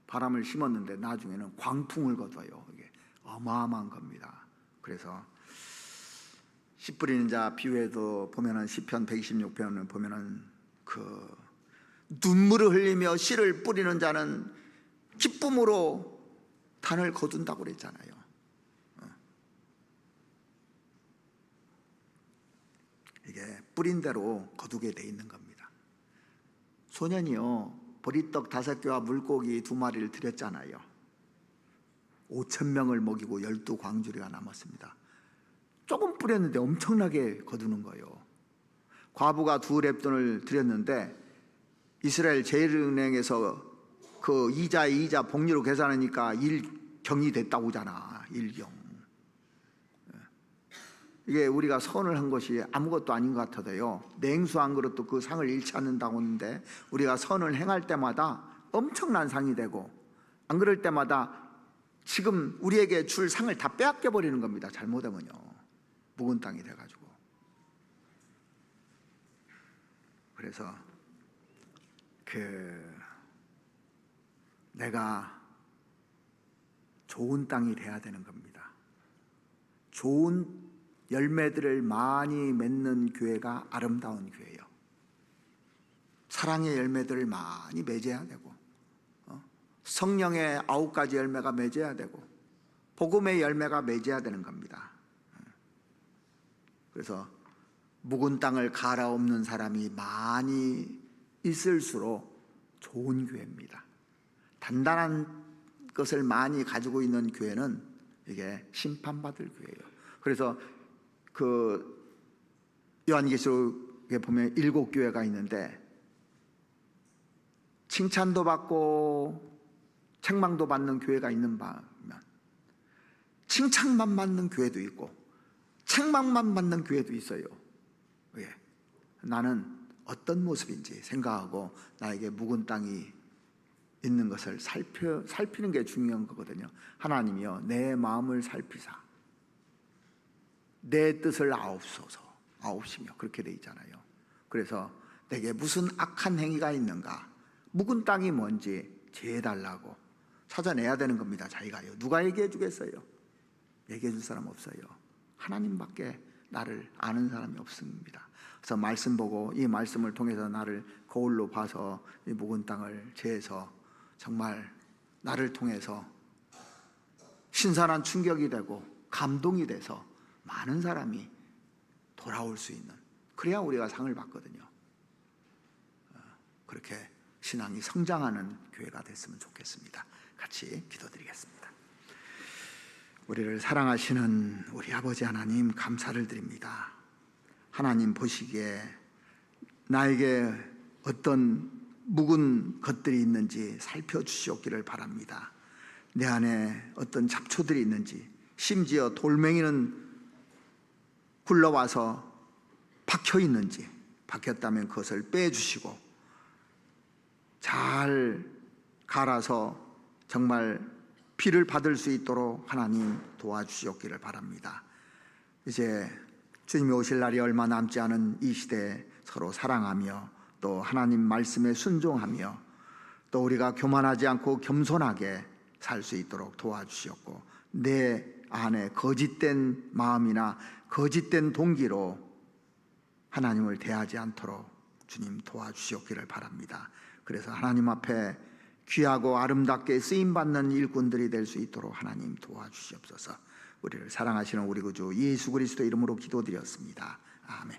S1: 바람을 심었는데 나중에는 광풍을 거둬요. 이게 어마어마한 겁니다. 그래서 씨 뿌리는 자 비유에도 보면은 시편 126편을 보면은 눈물을 흘리며 씨를 뿌리는 자는 기쁨으로 단을 거둔다고 그랬잖아요. 이게 뿌린 대로 거두게 돼 있는 겁니다. 소년이요 보리떡 5개와 물고기 2마리를 드렸잖아요. 5,000명을 먹이고 12광주리가 남았습니다. 조금 뿌렸는데 엄청나게 거두는 거예요. 과부가 2렙돈을 드렸는데 이스라엘 제일은행에서 그 이자 복리로 계산하니까 1경이 됐다고 하잖아. 1경. 이게 우리가 선을 한 것이 아무것도 아닌 것 같아도요, 냉수 한 그릇도 그 상을 잃지 않는다고 하는데, 우리가 선을 행할 때마다 엄청난 상이 되고, 안 그럴 때마다 지금 우리에게 줄 상을 다 빼앗겨 버리는 겁니다. 잘못하면요, 묵은 땅이 돼가지고. 그래서 내가 좋은 땅이 돼야 되는 겁니다. 좋은 열매들을 많이 맺는 교회가 아름다운 교회예요. 사랑의 열매들을 많이 맺어야 되고, 성령의 9가지 열매가 맺어야 되고, 복음의 열매가 맺어야 되는 겁니다. 그래서 묵은 땅을 갈아엎는 사람이 많이 있을수록 좋은 교회입니다. 단단한 것을 많이 가지고 있는 교회는 이게 심판받을 교회예요. 그래서 그 요한계시록에 보면 7교회가 있는데, 칭찬도 받고 책망도 받는 교회가 있는 반면, 칭찬만 받는 교회도 있고 책망만 받는 교회도 있어요. 왜? 나는 어떤 모습인지 생각하고 나에게 묵은 땅이 있는 것을 살피는 게 중요한 거거든요. 하나님이여 내 마음을 살피사 내 뜻을 아옵시며, 그렇게 돼 있잖아요. 그래서 내게 무슨 악한 행위가 있는가, 묵은 땅이 뭔지 제해달라고 찾아내야 되는 겁니다. 자기가요. 누가 얘기해 주겠어요? 얘기해 줄 사람 없어요. 하나님밖에 나를 아는 사람이 없습니다. 그래서 말씀 보고 이 말씀을 통해서 나를 거울로 봐서 이 묵은 땅을 제해서 정말 나를 통해서 신선한 충격이 되고 감동이 돼서 많은 사람이 돌아올 수 있는, 그래야 우리가 상을 받거든요. 그렇게 신앙이 성장하는 교회가 됐으면 좋겠습니다. 같이 기도드리겠습니다. 우리를 사랑하시는 우리 아버지 하나님, 감사를 드립니다. 하나님 보시기에 나에게 어떤 묵은 것들이 있는지 살펴주시옵기를 바랍니다. 내 안에 어떤 잡초들이 있는지, 심지어 돌멩이는 굴러와서 박혀 있는지, 박혔다면 그것을 빼주시고 잘 갈아서 정말 피를 받을 수 있도록 하나님 도와주시옵기를 바랍니다. 이제 주님이 오실 날이 얼마 남지 않은 이 시대에 서로 사랑하며 또 하나님 말씀에 순종하며 또 우리가 교만하지 않고 겸손하게 살 수 있도록 도와주시옵고, 내 안에 거짓된 마음이나 거짓된 동기로 하나님을 대하지 않도록 주님 도와주시옵기를 바랍니다. 그래서 하나님 앞에 귀하고 아름답게 쓰임받는 일꾼들이 될 수 있도록 하나님 도와주시옵소서. 우리를 사랑하시는 우리 구주 예수 그리스도 이름으로 기도드렸습니다. 아멘.